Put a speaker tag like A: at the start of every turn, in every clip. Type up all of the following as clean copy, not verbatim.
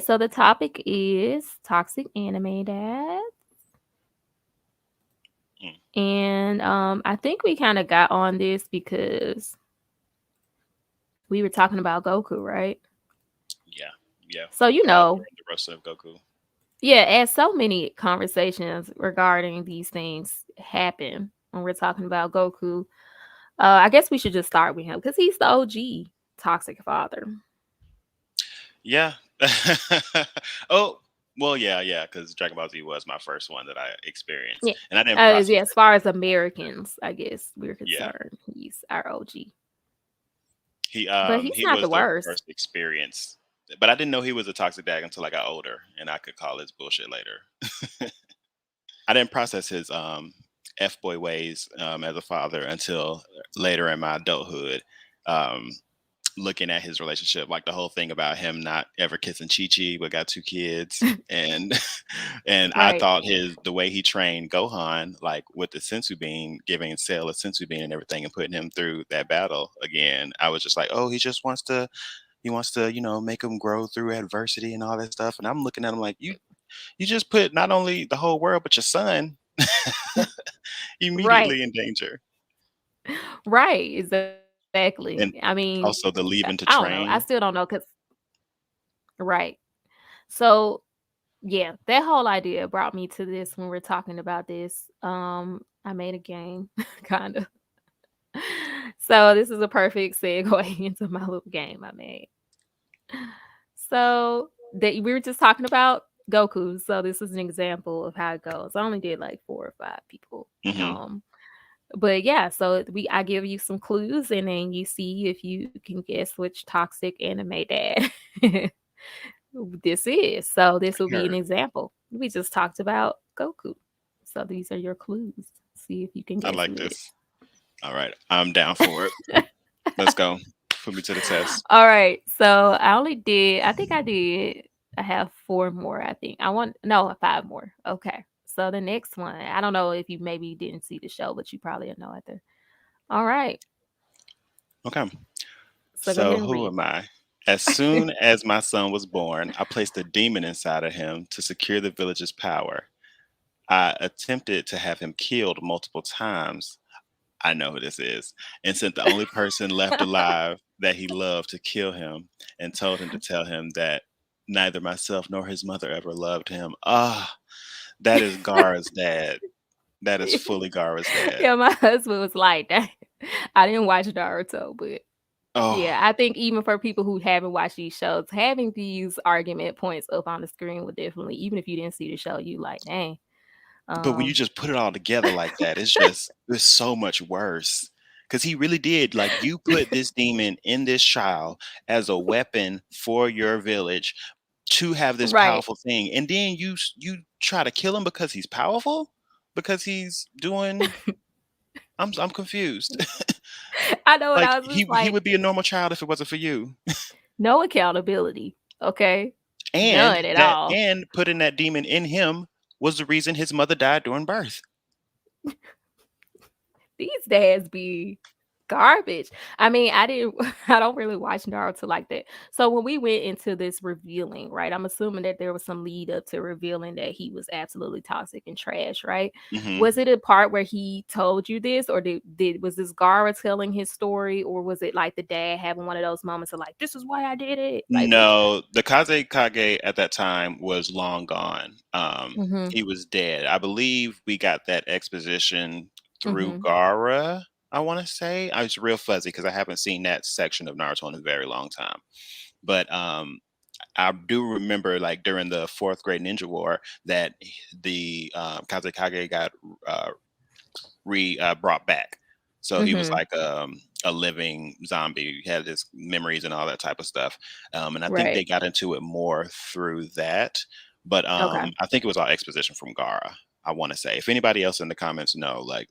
A: So the topic is toxic anime dads.
B: Mm,
A: And I think we kind of got on this because we were talking about Goku, right?
B: yeah, yeah.
A: So
B: During the roast of Goku.
A: yeah, as so many conversations regarding these things happen when we're talking about Goku, I guess we should just start with him because he's the OG toxic father.
B: Yeah. Oh, well, yeah, yeah. Because Dragon Ball Z was my first one that I experienced,
A: Yeah.
B: and I didn't process
A: Yeah, as
B: it.
A: far as Americans, I guess we're
B: Yeah,
A: concerned, he's our OG. But he's
B: he
A: not the
B: was the
A: worst.
B: first experience, but I didn't know he was a toxic dad until I got older, and I could call his bullshit later. I didn't process his f boy ways as a father until later in my adulthood. Um, Looking at his relationship, like the whole thing about him not ever kissing Chi Chi, but got two kids, and and I
A: Right.
B: thought the way he trained Gohan, like with the sensu bean, giving Cell a sensu bean and everything, and putting him through that battle again. I was just like, oh, he wants to, make him grow through adversity and all that stuff. And I'm looking at him like, you just put not only the whole world but your son
A: Right.
B: immediately in danger,
A: Right. Exactly. I mean,
B: and also the
A: I
B: leaving
A: don't
B: to
A: know. I still don't
B: train.
A: know because right. So yeah, that whole idea brought me to this when we're talking about this. I made a game, kind of. So this is a perfect segue into my little game I made. So that we were just talking about Goku. So this is an example of how it goes. I only did like 4 or 5 people.
B: Hmm.
A: But yeah, so I give you some clues and then you see if you can guess which toxic anime dad this is. So this will be an
B: Heard.
A: example. We just talked about Goku. So these are your clues. See if you can
B: I
A: guess
B: like
A: who it
B: this. All right, I'm down for it.
A: is.
B: Let's go. Put me to the test.
A: All right. So I think I have 4 more, I think. I want, no, 5 more. Okay. So the next one, I don't know if you maybe didn't see the show, but you probably know it there. All right.
B: Okay.
A: So go ahead
B: So
A: and
B: who
A: read.
B: am I? As soon as my son was born, I placed a demon inside of him to secure the village's power. I attempted to have him killed multiple times. I know who this is. And sent the only person left alive that he loved to kill him and told him to tell him that neither myself nor his mother ever loved him. Ah, that is Gara's dad. That is fully Gara's dad.
A: Yeah, my husband was like that. I didn't watch Naruto, but
B: Oh,
A: yeah, I think even for people who haven't watched these shows, having these argument points up on the screen would definitely, even if you didn't see the show, you like, dang.
B: but when you
A: Um,
B: just put it all together like that, it's so much worse. Because he really did, like, you put this demon in this child as a weapon for your village to have this
A: right.
B: powerful thing, and then you try to kill him because he's powerful, because he's doing. I'm confused.
A: I know what
B: Like
A: I was just
B: he
A: like,
B: would be a normal child if it wasn't for you,
A: no accountability. Okay.
B: and
A: None at
B: that
A: all.
B: and putting that demon in him was the reason his mother died during birth.
A: These dads be garbage. I mean, I didn't I don't really watch Naruto like that. So when we went into this revealing, right? I'm assuming that there was some lead up to revealing that he was absolutely toxic and trash, right?
B: Hmm.
A: Was it a part where he told you this or did was this Gara telling his story or was it like the dad having one of those moments of like this is why I did it? Like which one?
B: No, the Kaze Kage at that time was long gone.
A: Mhm.
B: He was dead. I believe we got that exposition through
A: Mhm.
B: Gara. I want to say I was real fuzzy because I haven't seen that section of Naruto in a very long time. But I do remember, like during the fourth grade Ninja War, that the Kaze Kage got uh, re brought back. So he was
A: Mhm.
B: like a living zombie. He had his memories and all that type of stuff. And I think
A: Right.
B: they got into it more through that. But
A: Okay.
B: I think it was all exposition from Gara. I want to say. If anybody else in the comments know, like,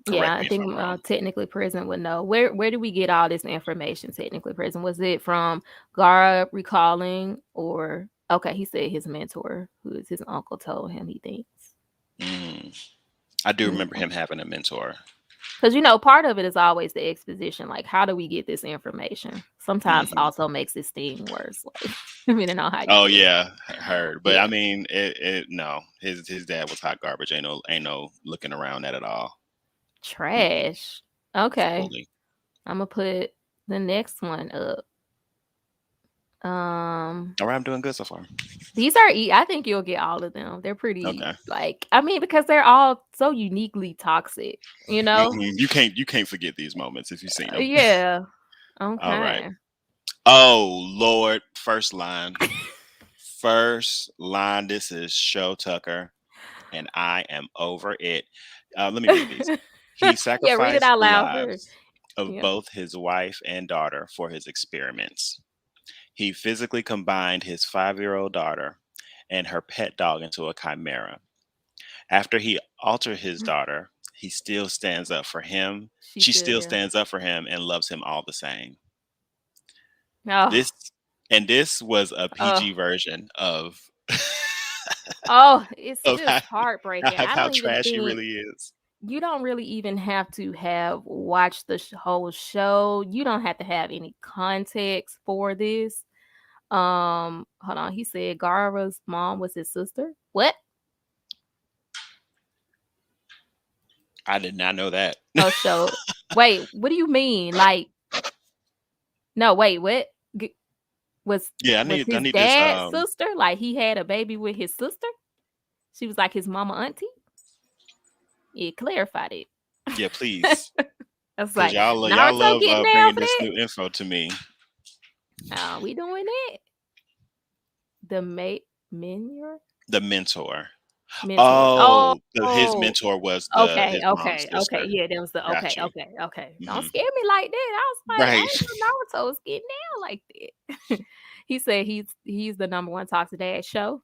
A: Yeah,
B: correct
A: I
B: me if
A: think
B: I'm wrong.
A: technically prison would know. Where did we get all this information? Technically prison was it from Gara recalling or okay? He said his mentor, who is his uncle, told him he thinks.
B: Mm. I do remember
A: Yeah,
B: him having a mentor.
A: Because part of it is always the exposition. Like, how do we get this information? Sometimes
B: Hmm.
A: also makes this thing worse. Like, depending on how you
B: Oh
A: do it.
B: yeah, heard. But I
A: Yeah,
B: mean, it no, his dad was hot garbage. Ain't no looking around that at all. Mm-mm,
A: trash. Okay,
B: fully.
A: I'm gonna put the next one up. Um,
B: All right, I'm doing good so far.
A: these are. I think you'll get all of them. They're pretty.
B: Okay.
A: Like, I mean, because they're all so uniquely toxic. You know.
B: You can't forget these moments if you've seen them.
A: Yeah.
B: All right.
A: Okay.
B: Oh Lord, first line. First line. This is Show Tucker, and I am over it. Let me read these. He
A: Yeah. Read it
B: sacrificed
A: out
B: the
A: loud first.
B: lives of
A: Yeah.
B: both his wife and daughter for his experiments. He physically combined his 5-year-old daughter and her pet dog into a chimera. After he altered his daughter, he still stands up for him.
A: She's
B: She
A: still
B: still
A: there.
B: stands up for him and loves him all the same.
A: Oh.
B: This this was a
A: Oh.
B: PG version of
A: Oh, it's
B: of
A: just heartbreaking. I
B: how
A: don't even
B: trash he
A: think
B: really is.
A: you don't really even have to have watched the whole show. You don't have to have any context for this. Hold on. He said Garva's mom was his sister. What?
B: I did not know that.
A: Oh, show. Wait, what do you mean? Like, no, wait, what? G- was
B: Yeah,
A: was
B: I
A: his
B: need this.
A: dad's sister? Like he had a baby with his sister? She was like his mama auntie? Yeah, clarified it.
B: Yeah, please,
A: I was
B: because
A: like,
B: y'all
A: Naruto
B: love
A: getting down
B: bringing
A: for
B: this
A: that?
B: new info to me.
A: We doing it? The mentor?
B: The mentor.
A: Mentor. Oh,
B: Oh, his mentor was the
A: okay,
B: his mom's
A: okay, okay.
B: sister.
A: Yeah, that was the
B: Got
A: okay,
B: you.
A: okay, okay. Don't
B: Hmm.
A: scare me like that. I was like, I
B: Right.
A: didn't know Naruto was getting down like that. He said he's the number one toxic dad show.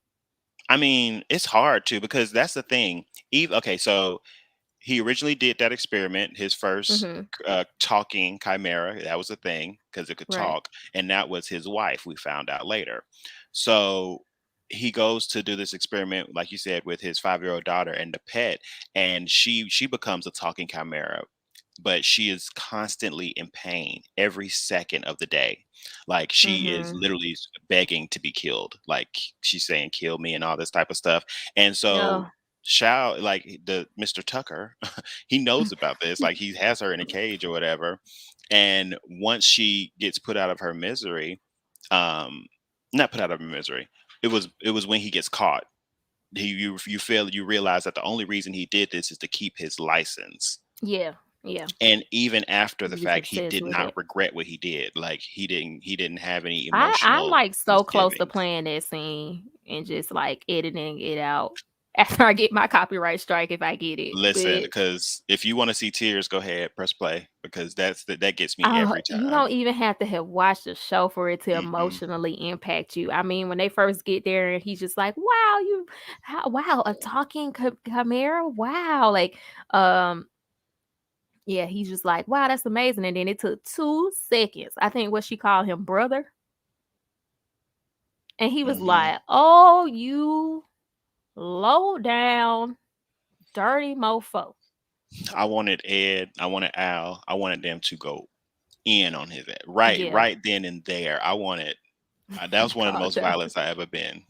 B: I mean, it's hard too because that's the thing. Okay, so he originally did that experiment, his first
A: Mm-hmm.
B: talking chimera. That was a thing because it could
A: Right.
B: talk, and that was his wife. We found out later. So he goes to do this experiment, like you said, with his 5-year-old daughter and the pet, and she becomes a talking chimera. But she is constantly in pain every second of the day. Like she is
A: Mm-hmm.
B: literally begging to be killed. Like she's saying, "Kill me," and all this type of stuff. And so
A: Yeah.
B: Shou, like the Mr. Tucker, he knows about this. Like he has her in a cage or whatever. And once she gets put out of her misery, um, not put out of her misery, it was when he gets caught. You realize that the only reason he did this is to keep his license.
A: Yeah. Yeah.
B: And even after the
A: He was
B: fact, he
A: obsessed
B: did
A: with
B: not
A: it.
B: regret what he did. Like he didn't have any
A: I'm
B: emotional
A: like so close to
B: misgivings.
A: playing that scene and just like editing it out after I get my copyright strike if I get it.
B: Listen,
A: But
B: because if you want to see tears, go ahead, press play because that gets me every
A: you
B: time.
A: don't even have to have watched the show for it to
B: Mm-mm.
A: emotionally impact you. I mean, when they first get there and he's just like, "Wow, wow, a talking chimera, wow!" Like, um, yeah, he's just like, "Wow, that's amazing." And then it took 2 seconds. I think what she called him brother, and he was
B: Hmm.
A: like, "Oh, you low down, dirty mofo."
B: I wanted Ed, I wanted Al, I wanted them to go in on his head right,
A: Yeah,
B: right then and there. I wanted that was one of the
A: calm
B: most
A: down.
B: violence I ever been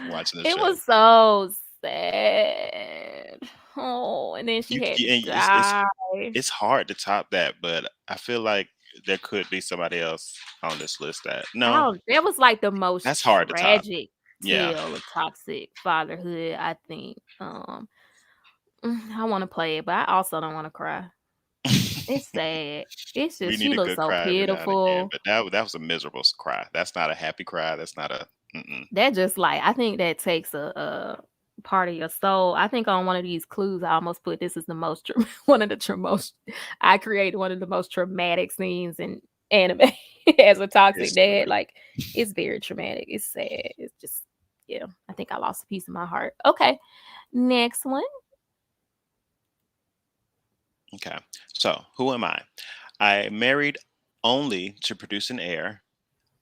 B: watching the
A: It
B: show.
A: was so sad. Oh, and then she had to
B: And
A: die.
B: it's hard to top that, but I feel like there could be somebody else on this list that no,
A: Oh, that was like the most
B: that's hard to top.
A: tragic
B: Yeah.
A: tale of toxic fatherhood, I think. I want to play it, but I also don't want to cry. It's sad. It's
B: We
A: just
B: need
A: she
B: a
A: looks
B: good
A: so
B: cry every now and again,
A: pitiful.
B: but that was a miserable cry. That's not a happy cry. That's not a mm-mm.
A: That just like I think that takes a part of your soul. I think on one of these clues, I almost put this is the most one of the most I created one of the most traumatic scenes in anime as a toxic dad.
B: history.
A: Like it's very traumatic. It's sad. It's just yeah. I think I lost a piece of my heart. Okay, next one.
B: Okay. So, who am I? I married only to produce an heir.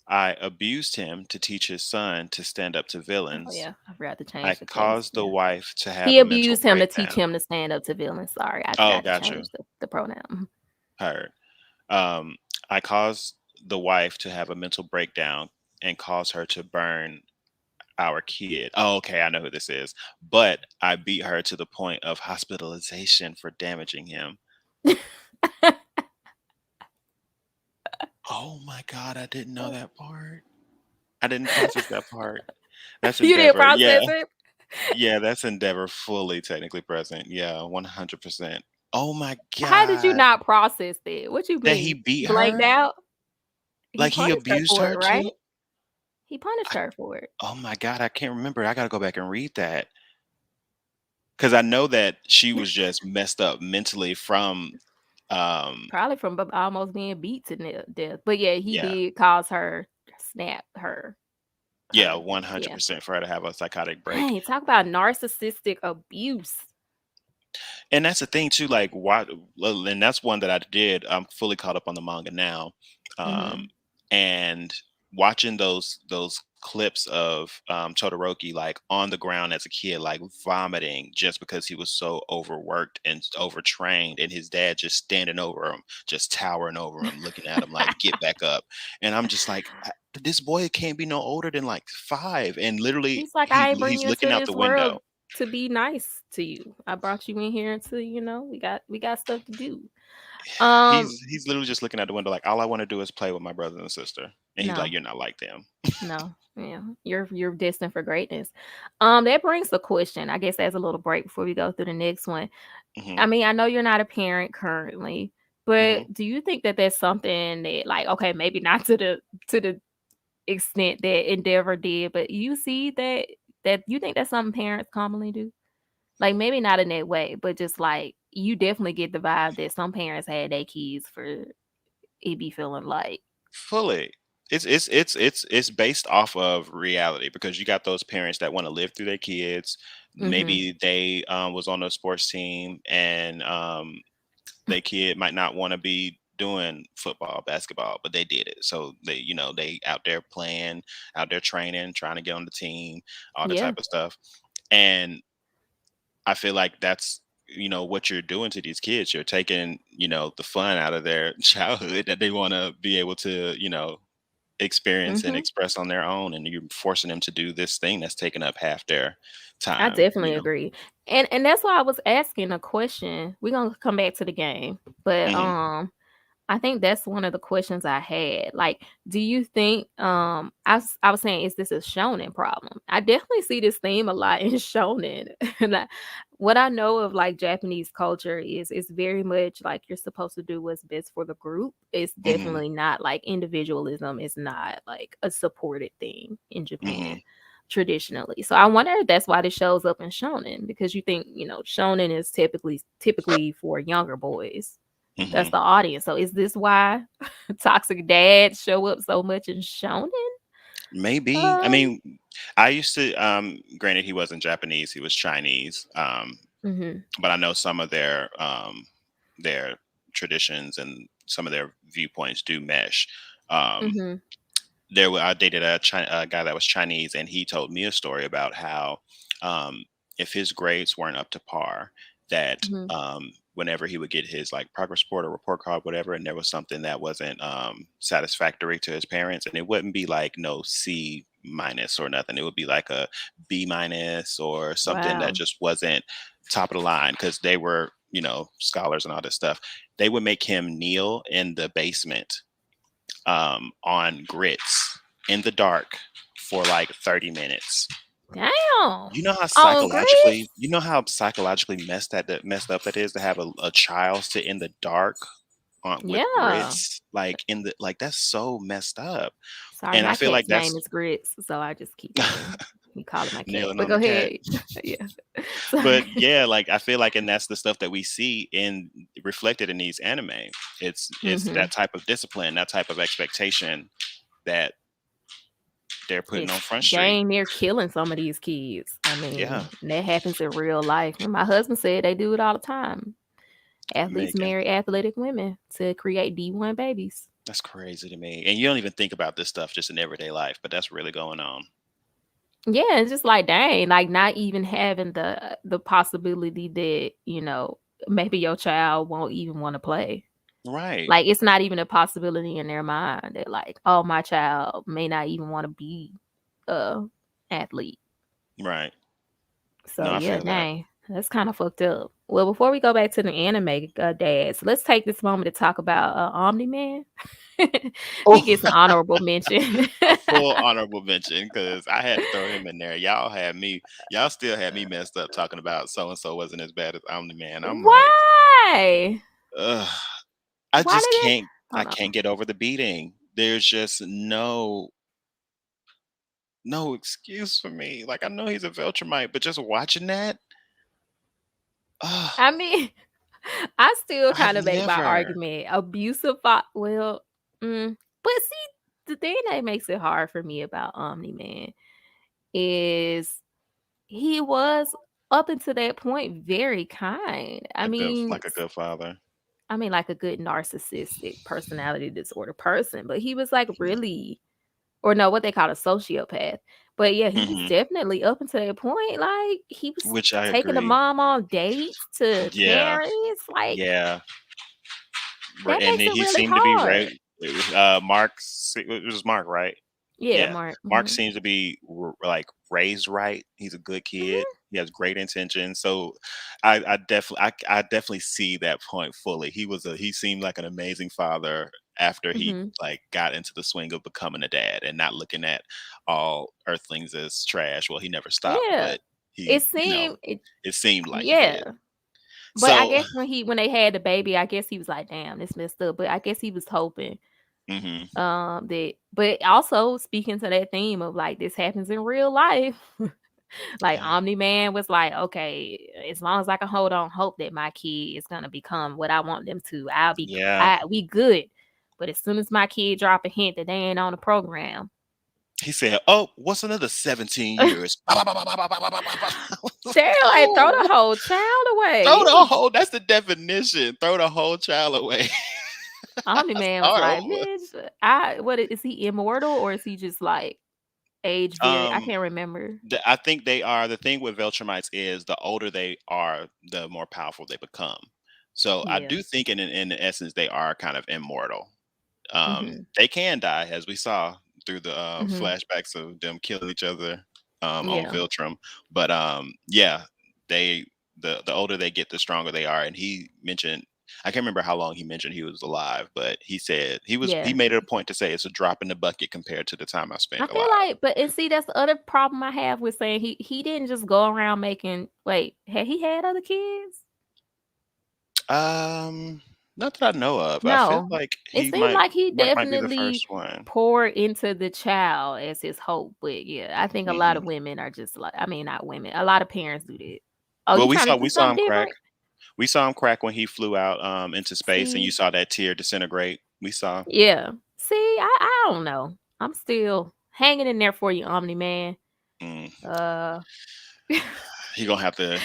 B: I abused him to teach his son to stand up to
A: Oh
B: villains.
A: yeah, I forgot to
B: I
A: change the case.
B: caused the
A: Yeah.
B: wife to have
A: He
B: a mental
A: abused him to teach
B: breakdown.
A: him to stand up to villains. Sorry, I
B: Oh,
A: forgot to
B: got you.
A: change the pronoun.
B: Heard. Um, I caused the wife to have a mental breakdown and cause her to burn our kid. Oh, okay, I know who this is. But I beat her to the point of hospitalization for damaging him. Oh my God, I didn't know that part. I didn't process that part. That's
A: You didn't
B: Endeavor. Yeah.
A: process it?
B: Yeah, that's Endeavor fully technically present. Yeah, 100%. Oh my
A: How did you
B: God.
A: not process that? What you
B: That he
A: mean?
B: beat
A: Blanked
B: her?
A: out? He
B: Like he
A: punished her
B: abused
A: for it,
B: her
A: right?
B: too?
A: He punished
B: I,
A: her for it.
B: oh my God, I can't remember. I gotta go back and read that. Because I know that she was just messed up mentally from um
A: Probably from almost being beat to death. But yeah, he
B: yeah.
A: did cause her snap
B: Yeah,
A: her yeah.
B: 100% for her to have a psychotic break.
A: Dang, talk about narcissistic abuse.
B: And that's the thing too, like why well, and that's one that I did. I'm fully caught up on the manga now. Um
A: Mhm.
B: and watching those clips of Todoroki like on the ground as a kid, like vomiting just because he was so overworked and overtrained, and his dad just standing over him, just towering over him, looking at him like get back up. And I'm just like, this boy can't be no older than like 5, and literally
A: He's like, I ain't bring
B: he's
A: you
B: looking
A: into
B: out the
A: this world
B: window.
A: to be nice to you. I brought you in here to, we got stuff to do. Um,
B: He's literally just looking out the window like, all I want to do is play with my brother and sister, and he's like,
A: no,
B: you're not like them.
A: no, yeah, you're destined for greatness. That brings the question. I guess as a little break before we go through the next one.
B: Hmm.
A: I mean, I know you're not a parent currently,
B: Hmm.
A: but do you think that that's something that, like, okay, maybe not to the extent that Endeavor did, but you see that you think that's something parents commonly do? Like, maybe not in that way, but just, like, you definitely get the vibe that some parents had their kids for it be feeling like
B: Fully. It's based off of reality, because you got those parents that want to live through their kids.
A: mhm.
B: Maybe they was on a sports team, and their kid might not want to be doing football, basketball, but they did it. So they out there playing, out there training, trying to get on the team, all that
A: Yeah,
B: type of stuff. And I feel like that's what you're doing to these kids. You're taking the fun out of their childhood that they want to be able to experience and
A: mhm.
B: express on their own, and you're forcing them to do this thing that's taking up half their
A: I
B: time.
A: definitely agree. And that's why I was asking a question. We're gonna come back to the game, but
B: Hmm.
A: I think that's one of the questions I had. Like, do you think I was saying, is this a shonen problem? I definitely see this theme a lot in shonen. And what I know of like Japanese culture is it's very much like you're supposed to do what's best for the group. It's
B: Hmm.
A: definitely not like individualism is not like a supported thing in
B: Hmm.
A: Japan traditionally. So I wonder if that's why this shows up in shonen, because you think, shonen is typically for younger boys. That's
B: Hmm.
A: the audience. So is this why toxic dads show up so much in shonen?
B: Maybe. I
A: Um,
B: mean, I used to. Granted, he wasn't Japanese; he was Chinese.
A: mhm,
B: But I know some of their traditions and some of their viewpoints do mesh. Um,
A: mhm,
B: I dated a guy that was Chinese, and he told me a story about how um, if his grades weren't up to par, that
A: mhm.
B: whenever he would get his like progress report or report card, whatever, and there was something that wasn't satisfactory to his parents, and it wouldn't be like no C minus or nothing. It would be like a B minus or something that
A: Wow.
B: just wasn't top of the line, because they were scholars and all this stuff. They would make him kneel in the basement on grits in the dark for like 30 minutes.
A: Damn.
B: You know how
A: On
B: psychologically,
A: grits?
B: messed up that is to have a child sit in the dark with
A: Yeah.
B: grits, like in the like that's so messed up.
A: Sorry,
B: And I
A: my
B: feel like
A: cat's name
B: that's
A: is Grits, so I just keep calling we call it my cat.
B: nailing
A: But
B: on
A: go
B: the cat.
A: ahead. Yeah. Sorry.
B: But yeah, like I feel like, and that's the stuff that we see in reflected in these anime. It's
A: Mhm.
B: that type of discipline, that type of expectation that they're putting on
A: It's
B: Front Street.
A: dang near killing some of these kids. I
B: Yeah,
A: mean, that happens in real life. And my husband said they do it all the time. Athletes
B: Megan.
A: marry athletic women to create D1 babies.
B: That's crazy to me. And you don't even think about this stuff just in everyday life, but that's really going on.
A: Yeah, it's just like, dang, like, not even having the possibility that, maybe your child won't even wanna play.
B: Right.
A: Like, it's not even a possibility in their mind that, like, "Oh, my child may not even wanna be a athlete."
B: Right.
A: So,
B: No, I
A: yeah,
B: feel that.
A: dang, that's kinda fucked up. Well, before we go back to the anime, dads, let's take this moment to talk about, Omni Man. He
B: Oh,
A: gets an honorable mention.
B: a full honorable mention because I had to throw him in there. Y'all still had me messed up talking about so and so wasn't as bad as Omni Man. I'm like,
A: Why?
B: ugh,
A: Why did it
B: I
A: hold on.
B: can't get over the beating. There's just no excuse for me. Like I know he's a Viltrumite, but just watching that, ugh,
A: I mean, I still
B: I've
A: kinda make my
B: never.
A: argument. Abusive fa well, but see, the thing that makes it hard for me about Omni Man is he was, up until that point, very kind.
B: Like a good father.
A: Like a good narcissistic personality disorder person, but he was like really, or no, what they call a sociopath. But yeah, he was
B: Hmm.
A: definitely up until that point, like he was
B: Which I
A: taking the
B: agree.
A: mom on dates to
B: Yeah,
A: Paris. Like
B: yeah.
A: that
B: And
A: makes
B: then
A: it
B: he
A: really
B: seemed to be
A: hard.
B: it was it was Mark, right?
A: Yeah,
B: Yeah.
A: Mark.
B: Mark
A: Mhm.
B: seems to be like raised right. He's a good kid.
A: Mhm.
B: He has great intentions. So I definitely see that point fully. He seemed like an amazing father after he
A: Mhm.
B: like got into the swing of becoming a dad and not looking at all earthlings as trash. Well, he never stopped,
A: Yeah.
B: but
A: It
B: he,
A: seemed it
B: it seemed like he
A: yeah.
B: did.
A: But I
B: So,
A: guess when they had the baby, I guess he was like, "Damn, this messed up." But I guess he was hoping
B: mhm,
A: that, but also speaking to that theme of like this happens in real life. Like
B: yeah,
A: Omni Man was like, okay, as long as I can hold on hope that my kid is gonna become what I want them to,
B: yeah.
A: we good. But as soon as my kid drop a hint that they ain't on the program,
B: He said, "Oh, what's another 17 years?" Bah, bah, bah, bah, bah, bah, bah, bah, bah, bah.
A: they're like, throw the
B: Oh,
A: whole child
B: throw
A: away.
B: the whole that's the definition. Throw the whole child away.
A: Omni Man was
B: Start
A: like,
B: over.
A: bitch, is he immortal or is he just like age very I
B: Um,
A: can't remember.
B: I think they are the thing with Viltrumites is the older they are, the more powerful they become. So I
A: Yeah.
B: do think in essence they are kind of immortal.
A: Mhm.
B: They can die, as we saw through the
A: Mhm.
B: flashbacks of them killing each other on
A: Yeah.
B: Viltrum. But yeah, they the older they get, the stronger they are. And he mentioned, I can't remember how long he mentioned he was alive, but he said he
A: Yeah.
B: made it a point to say it's a drop in the bucket compared to the time I spent
A: I feel
B: alive.
A: like, but and see, that's the other problem I have with saying he didn't just go around making. Wait, had he had other kids?
B: Um, Not that I know of. I feel
A: No,
B: like
A: it
B: he
A: seemed like he
B: might be the first
A: definitely
B: one.
A: poured into the child as his hope. But yeah, I think a lot of
B: Hmm.
A: women are just like, I mean, not women. A lot of parents do that. Oh,
B: Well,
A: you trying to do
B: we saw
A: something
B: him crack.
A: different?
B: We saw him crack when he flew out into space, and you
A: See,
B: saw that tear disintegrate. We saw.
A: yeah. See, I don't know. I'm still hanging in there for you, Omni Man.
B: Mm,
A: Uh.
B: he gonna have to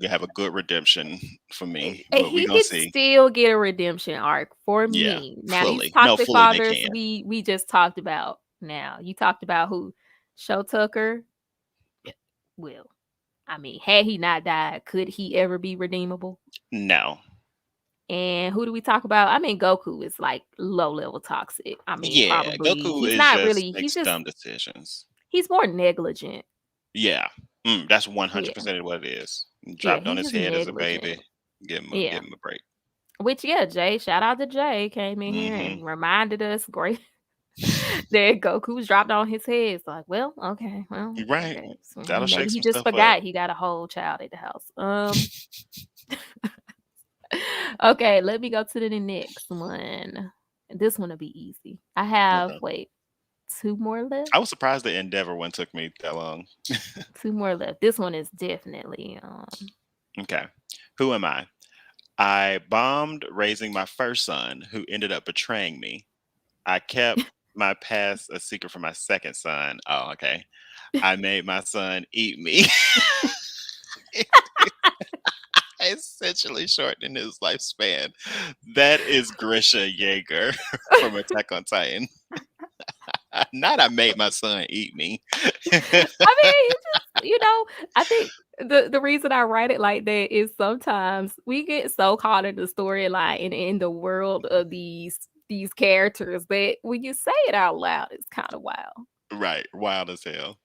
B: have a good redemption for me, but we
A: He
B: gonna
A: could
B: see.
A: still get a redemption arc for
B: Yeah,
A: me. Now these
B: fully. No,
A: toxic
B: fully they
A: fathers
B: can.
A: we just talked about. Now you talked about who Show Tucker. Yeah, well, I mean, had he not died, could he ever be redeemable?
B: No.
A: And who do we talk about? I mean, Goku is like low level toxic. I mean,
B: Yeah,
A: probably
B: Goku
A: he's
B: is
A: not
B: just
A: really.
B: makes dumb decisions.
A: He's more negligent.
B: Yeah, that's
A: Yeah,
B: 100% what it is.
A: yeah,
B: Dropped on
A: he's
B: his
A: just
B: head as a baby.
A: negligent. Yeah.
B: Give him a break.
A: Which yeah, Jay, shout out to Jay, came in here
B: Hmm.
A: and reminded us great that Goku's dropped on his head. It's like, well, okay, well,
B: Right.
A: okay. So
B: That'll shake
A: maybe he
B: some
A: just
B: stuff up.
A: forgot he got a whole child at the house. Okay, let me go to the next one. This one will be easy. I have
B: Okay.
A: two more left.
B: I was surprised the Endeavor one took me that long.
A: Two more left. This one is definitely
B: Okay. Who am I? I bombed raising my first son, who ended up betraying me. I kept my past a secret from my second son. Oh, okay. I made my son eat me. essentially shortening his lifespan. That is Grisha Jaeger from Attack on Titan. Not I made my son eat me.
A: I mean, it's just I think the reason I write it like that is sometimes we get so caught in the storyline and in the world of these characters that when you say it out loud, it's kind of wild.
B: Right, wild as hell.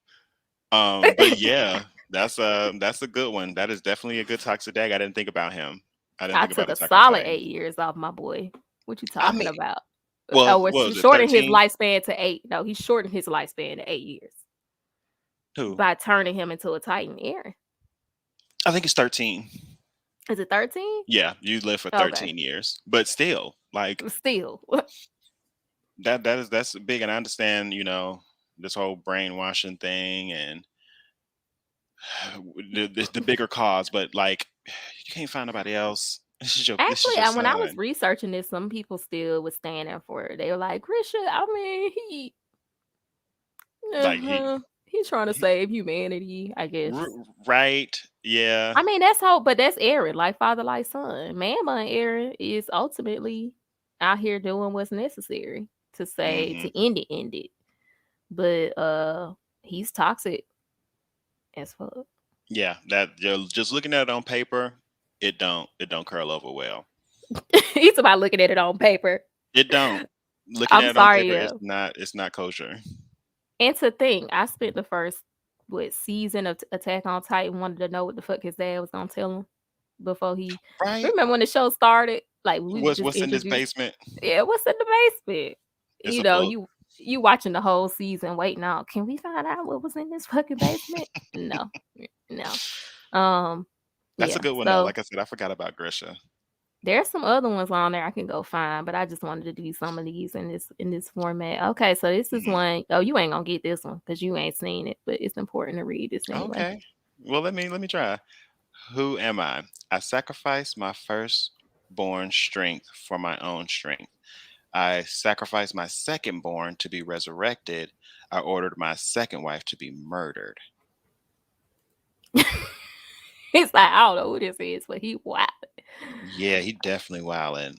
B: But yeah, that's a good one. That is definitely a good toxic dag. I didn't think about him. I didn't
A: I
B: think about
A: took a
B: Attack on
A: solid
B: Titan.
A: 8 years off my boy. What you
B: I
A: talking
B: mean,
A: about?
B: well,
A: Oh,
B: what
A: it's
B: was it,
A: shortened his
B: 13?
A: lifespan to 8. No, he shortened his lifespan to 8 years
B: Who?
A: by turning him into a Titan. Aaron,
B: I think it's 13.
A: is it 13?
B: Yeah, you live for
A: Okay,
B: 13 years. But still, like
A: still.
B: that's big, and I understand, this whole brainwashing thing and the bigger cause, but like you can't find nobody else. This is
A: Actually,
B: your
A: when I was
B: son.
A: researching this, some people still was standing for it. They were like, Grisha, I mean,
B: Like he,
A: he's trying to
B: he
A: save humanity, I guess.
B: right, yeah.
A: I mean, that's how, but that's Aaron, like father, like son. Mama and Aaron is ultimately out here doing what's necessary to say
B: Hmm.
A: to end it. But he's toxic as fuck.
B: Yeah, that you're just looking at it on paper, it don't curl over well.
A: He's about looking at it on paper.
B: It don't. Looking
A: I'm
B: at it on
A: sorry,
B: paper,
A: yeah.
B: it's not kosher.
A: And to think, I spent the first season of Attack on Titan wanted to know what the fuck his dad was gonna tell him before he.
B: Right?
A: Remember when the show started? Like we was just
B: What's in this
A: introduced.
B: basement?
A: Yeah, what's in the basement?
B: It's
A: You
B: a
A: know,
B: book.
A: you watching the whole season, waiting out. Can we find out what was in this fucking basement? No, no. Um,
B: That's a
A: yeah.
B: good one though.
A: So
B: Like I said, I forgot about Grisha.
A: there's some other ones on there I can go find, but I just wanted to do some of these in this format. Okay, so this is
B: Hmm.
A: one. Oh, you ain't gonna get this one because you ain't seen it, but it's important to read this anyway.
B: Okay. Well, let me try. Who am I? I sacrificed my firstborn strength for my own strength. I sacrificed my secondborn to be resurrected. I ordered my second wife to be murdered.
A: It's like I don't know who this is, but he wild.
B: Yeah, he definitely wildin'.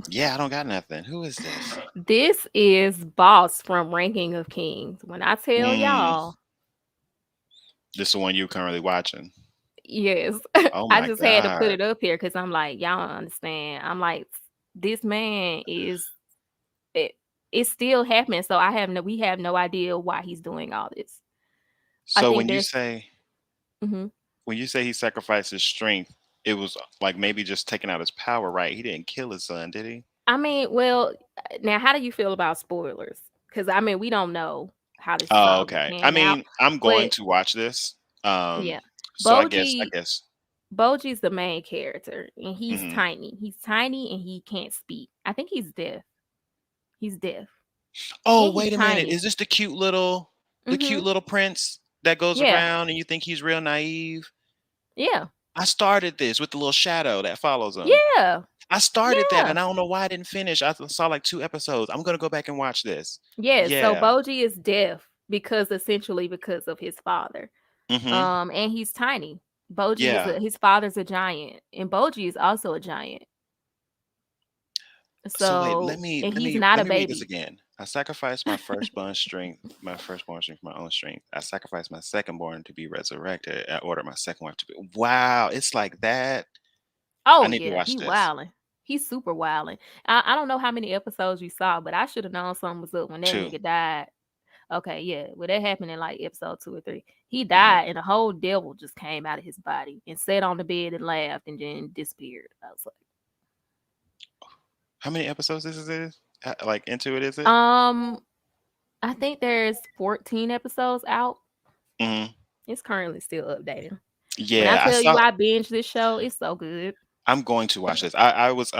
B: Yeah, I don't got nothing. Who is this?
A: This is Boss from Ranking of Kings. When I tell
B: Mm,
A: y'all,
B: this is the one you currently watching.
A: yes,
B: Oh
A: I
B: my
A: just had to put
B: god.
A: it up here because I'm like, y'all don't understand. I'm like, this man is it. It's still happening, so we have no idea why he's doing all this. I
B: So
A: think there's. Mhm.
B: when you say he sacrificed his strength, it was like maybe just taking out his power, right? He didn't kill his son, did he?
A: I mean, well, now how do you feel about spoilers? Because I mean, we don't know how this is
B: Oh,
A: all gonna
B: okay. I
A: pan out,
B: mean, I'm going
A: but
B: to watch this.
A: yeah,
B: So I
A: Boji
B: guess.
A: Boji's the main character, and he's
B: Hmm.
A: tiny. He's tiny, and he can't speak. I think he's deaf. He's deaf,
B: Oh,
A: and he's
B: wait a minute.
A: tiny.
B: Is this the cute
A: Mhm.
B: little prince that goes
A: Yeah.
B: around and you think he's real naive?
A: Yeah.
B: I started this with the little shadow that follows him.
A: Yeah.
B: I started that
A: Yeah.
B: and I don't know why I didn't finish. I saw like 2 episodes. I'm gonna go back and watch this.
A: Yes. So
B: Yeah.
A: Boji is deaf because essentially because of his father.
B: Hmm.
A: And he's tiny. Boji is
B: Yeah.
A: his father's a giant, and Boji is also a giant.
B: So wait, let
A: So,
B: me
A: and
B: let
A: he's
B: me
A: not
B: let
A: a
B: me read this
A: baby.
B: again. I sacrificed my firstborn strength for my own strength. I sacrificed my secondborn to be resurrected. I ordered my second wife to be. Wow, it's like that. I
A: Oh
B: need to
A: yeah,
B: watch
A: he
B: this
A: wilding. He's super wilding. I don't know how many episodes you saw, but I should have known something was up when that
B: too.
A: nigga died. Okay, yeah. Well, that happened in like episode 2 or 3. He
B: Hmm.
A: died, and a whole devil just came out of his body and sat on the bed and laughed, and then disappeared. I was
B: How many episodes this is? Like into it, is
A: like,
B: it?
A: I think there's 14 episodes out.
B: Hmm.
A: It's currently still updating. When I
B: Yeah, I
A: tell you
B: saw.
A: I binge this show, it's so good.
B: I'm going to watch this. I was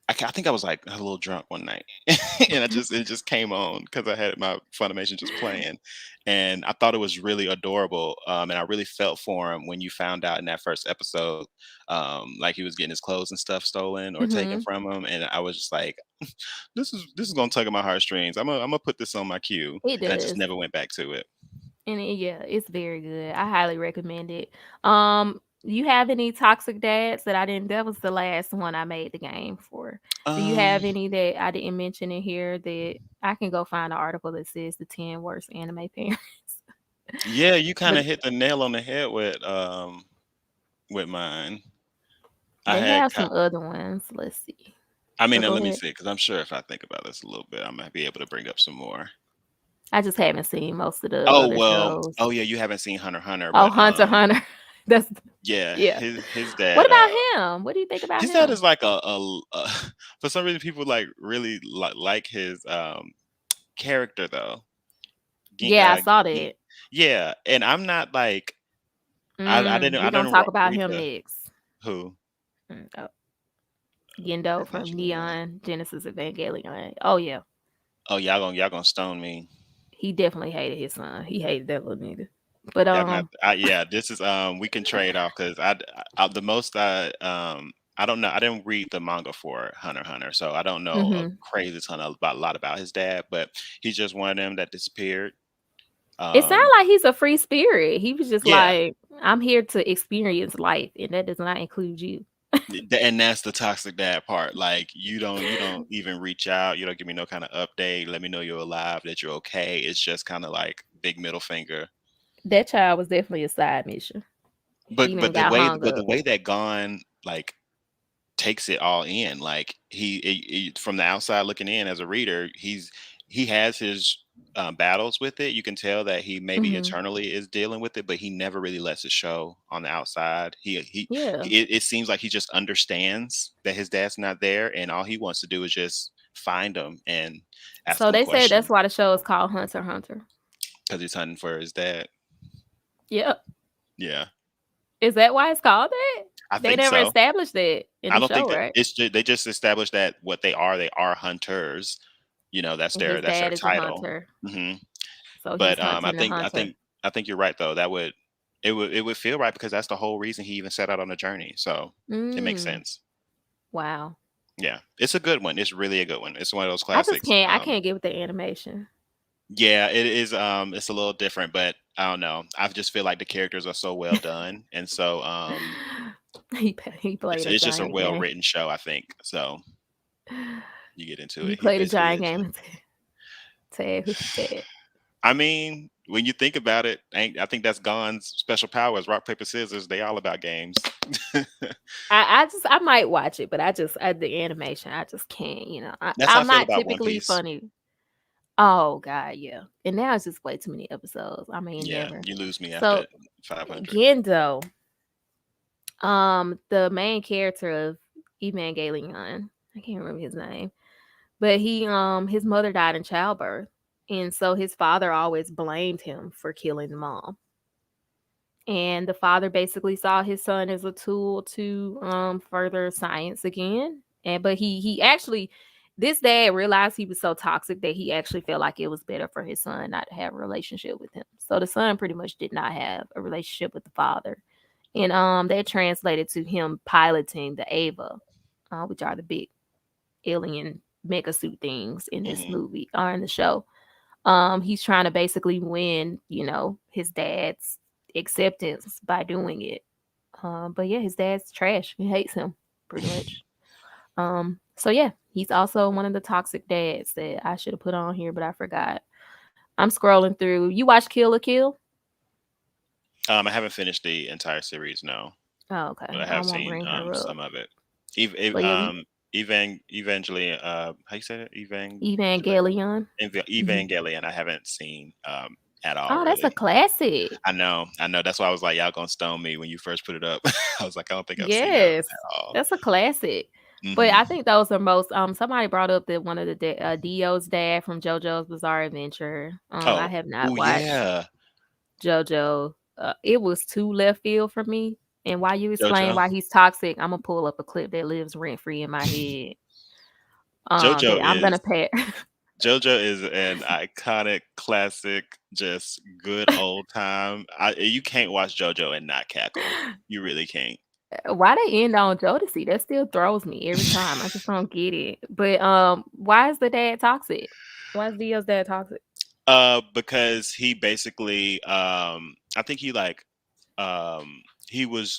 B: I think I was like a little drunk one night, and it just came on because I had my Funimation just playing, and I thought it was really adorable. And I really felt for him when you found out in that first episode, like he was getting his clothes and stuff stolen or taken
A: Hmm.
B: from him, and I was just like, this is gonna tug at my heartstrings. I'm gonna put this on my queue,
A: It
B: and I just
A: does.
B: never went back to it.
A: And yeah, it's very good. I highly recommend it. Um, You have any toxic dads that I didn't? That was the last one I made the game for. Do you have
B: Um,
A: any that I didn't mention in here that I can go find an article that says the 10 worst anime parents?
B: yeah, you kind
A: But
B: of hit the nail on the head with mine. I
A: they
B: had,
A: have some other ones. Let's see.
B: I mean,
A: But go
B: let me
A: ahead.
B: see, because I'm sure if I think about this a little bit, I might be able to bring up some more.
A: I just haven't seen most of the
B: Oh
A: other
B: well,
A: shows.
B: oh yeah, you haven't seen Hunter x Hunter,
A: Oh,
B: but
A: Hunter x Hunter. That's
B: yeah,
A: yeah.
B: his
A: What
B: dad
A: about him? What do you think about
B: his dad
A: him?
B: is like a for some reason people like really like his character though. Ging,
A: Yeah, I saw
B: Ging,
A: that.
B: yeah, and I'm not like I
A: We're gonna
B: didn't
A: talk about
B: read
A: him
B: the
A: next.
B: who
A: Oh, Gendo from
B: Evangelion.
A: Neon Genesis Evangelion. Oh yeah,
B: Oh y'all gonna stone me.
A: he definitely hated his son. He hated that little nigga. But
B: Yeah, yeah. This is we can trade off because the most I don't know. I didn't read the manga for Hunter x Hunter, so I don't know a
A: hmm
B: crazy ton about a lot about his dad. But he's just one of them that disappeared.
A: it sounded
B: Um,
A: like he's a free spirit. He was just
B: yeah,
A: like, I'm here to experience life, and that does not include you.
B: and that's the toxic dad part. Like you don't even reach out. You don't give me no kind of update. Let me know you're alive, that you're okay. It's just kind of like big middle finger.
A: That child was definitely a side mission. He even got hung
B: The
A: up.
B: way that Gon like takes it all in. Like from the outside looking in as a reader, he has his battles with it. You can tell that he maybe
A: hmm
B: internally is dealing with it, but he never really lets it show on the outside.
A: Yeah.
B: It seems like he just understands that his dad's not there, and all he wants to do is just find him and ask
A: So
B: him
A: they said that's
B: questions
A: why the show is called Hunter x Hunter.
B: because he's hunting for his dad.
A: Yep.
B: Yeah,
A: Is that why it's called that?
B: I
A: They
B: think
A: never
B: so.
A: established that in
B: I
A: the
B: don't think
A: show,
B: that
A: right?
B: they just established that what they are hunters. You know,
A: And his
B: that's their
A: dad is a
B: title.
A: hunter,
B: hmm
A: so he's
B: But
A: hunting the hunter.
B: I think you're right though. That would it would feel right because that's the whole reason he even set out on the journey. So it makes
A: Mm,
B: sense.
A: wow.
B: Yeah, it's a good one. It's really a good one. It's one of those
A: I just
B: classics.
A: can't. I can't get with the animation.
B: Yeah, it is. It's a little different, but I don't know. I just feel like the characters are so well done, and so
A: He played a
B: it's just a
A: giant
B: well
A: game.
B: written show. I think so. You get into
A: You
B: it. He's
A: played a
B: basically
A: giant
B: a
A: game and tag who's dead.
B: I mean, when you think about it, I think that's Gon's special powers. Rock, paper, scissors. They all about games.
A: I might watch it, but the animation I just can't.
B: That's how I
A: I'm
B: feel
A: not
B: about One
A: typically
B: Piece.
A: funny. Oh god, yeah. And now it's just way too many episodes. I mean,
B: Yeah,
A: never.
B: you lose me
A: So
B: after 500.
A: Gendo, the main character of Evangelion, I can't remember his name, but his mother died in childbirth, and so his father always blamed him for killing the mom. And the father basically saw his son as a tool to further science again. And but he actually this dad realized he was so toxic that he actually felt like it was better for his son not to have a relationship with him. So the son pretty much did not have a relationship with the father. And that translated to him piloting the Ava, which are the big alien mega suit things in this
B: hmm
A: movie or in the show. He's trying to basically win, his dad's acceptance by doing it. But yeah, his dad's trash. He hates him pretty much. So yeah, he's also one of the toxic dads that I should have put on here, but I forgot. I'm scrolling through. You watch Kill a Kill?
B: I haven't finished the entire series, no,
A: Oh, okay.
B: but I
A: I
B: have
A: won't
B: seen
A: bring her up.
B: some of it.
A: But yeah,
B: Evangelion. How you say it?
A: Evangelion. Hmm.
B: Evangelion. I haven't seen at all,
A: Oh, that's a
B: really.
A: classic.
B: I know. That's why I was like, y'all gonna stone me when you first put it up. I was like, I don't think I've seen that
A: Yes,
B: at all.
A: that's a classic. But I
B: hmm
A: think those are most. Somebody brought up that one of the Dio's dad from JoJo's Bizarre Adventure. I
B: Oh,
A: have
B: oh
A: not watched
B: yeah,
A: JoJo. It was too left field for me. And while you explain
B: JoJo.
A: why he's toxic, I'm gonna pull up a clip that lives rent free in my head.
B: JoJo
A: That I'm
B: is
A: gonna pay.
B: JoJo is an iconic, classic, just good old time. You can't watch JoJo and not cackle. You really can't.
A: Why they end on Jodeci? That still throws me every time. I just don't get it. But why is the dad toxic? Why is Dio's dad toxic?
B: Because he basically, I think he like, he was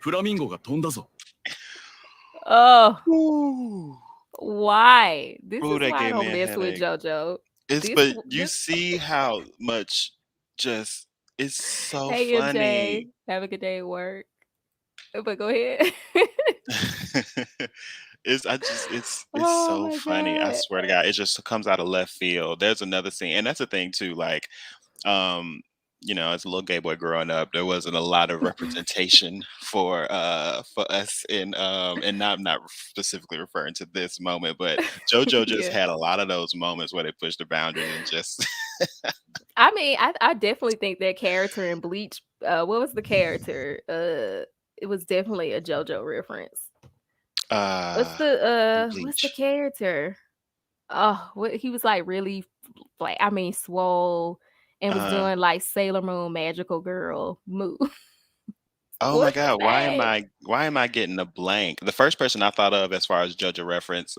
C: フラミンゴが飛んだぞ。
A: Oh,
B: Ooh.
A: why? This
B: Ooh,
A: is
B: that
A: why I
B: gave me
A: don't
B: a
A: mess with
B: headache.
A: JoJo.
B: It's
A: This
B: but you
A: this
B: see how much just it's so
A: Hey MJ,
B: funny.
A: have a good day at work. But go ahead.
B: It's
A: Oh
B: so
A: my
B: funny. I
A: god.
B: swear to God, it just comes out of left field. There's another scene, and that's the thing too. Like, um, as a little gay boy growing up, there wasn't a lot of representation for us and not specifically referring to this moment, but JoJo just
A: Yeah.
B: had a lot of those moments where they pushed the boundaries and just
A: I mean, I definitely think that character in Bleach, what was the character? It was definitely a JoJo reference.
B: uh
A: What's the
B: bleach.
A: character? Oh, what he was like really like I mean swole and was
B: Uh
A: doing like Sailor Moon magical girl move.
B: Oh my
A: What's his
B: god,
A: name?
B: why am I getting a blank? The first person I thought of as far as JoJo reference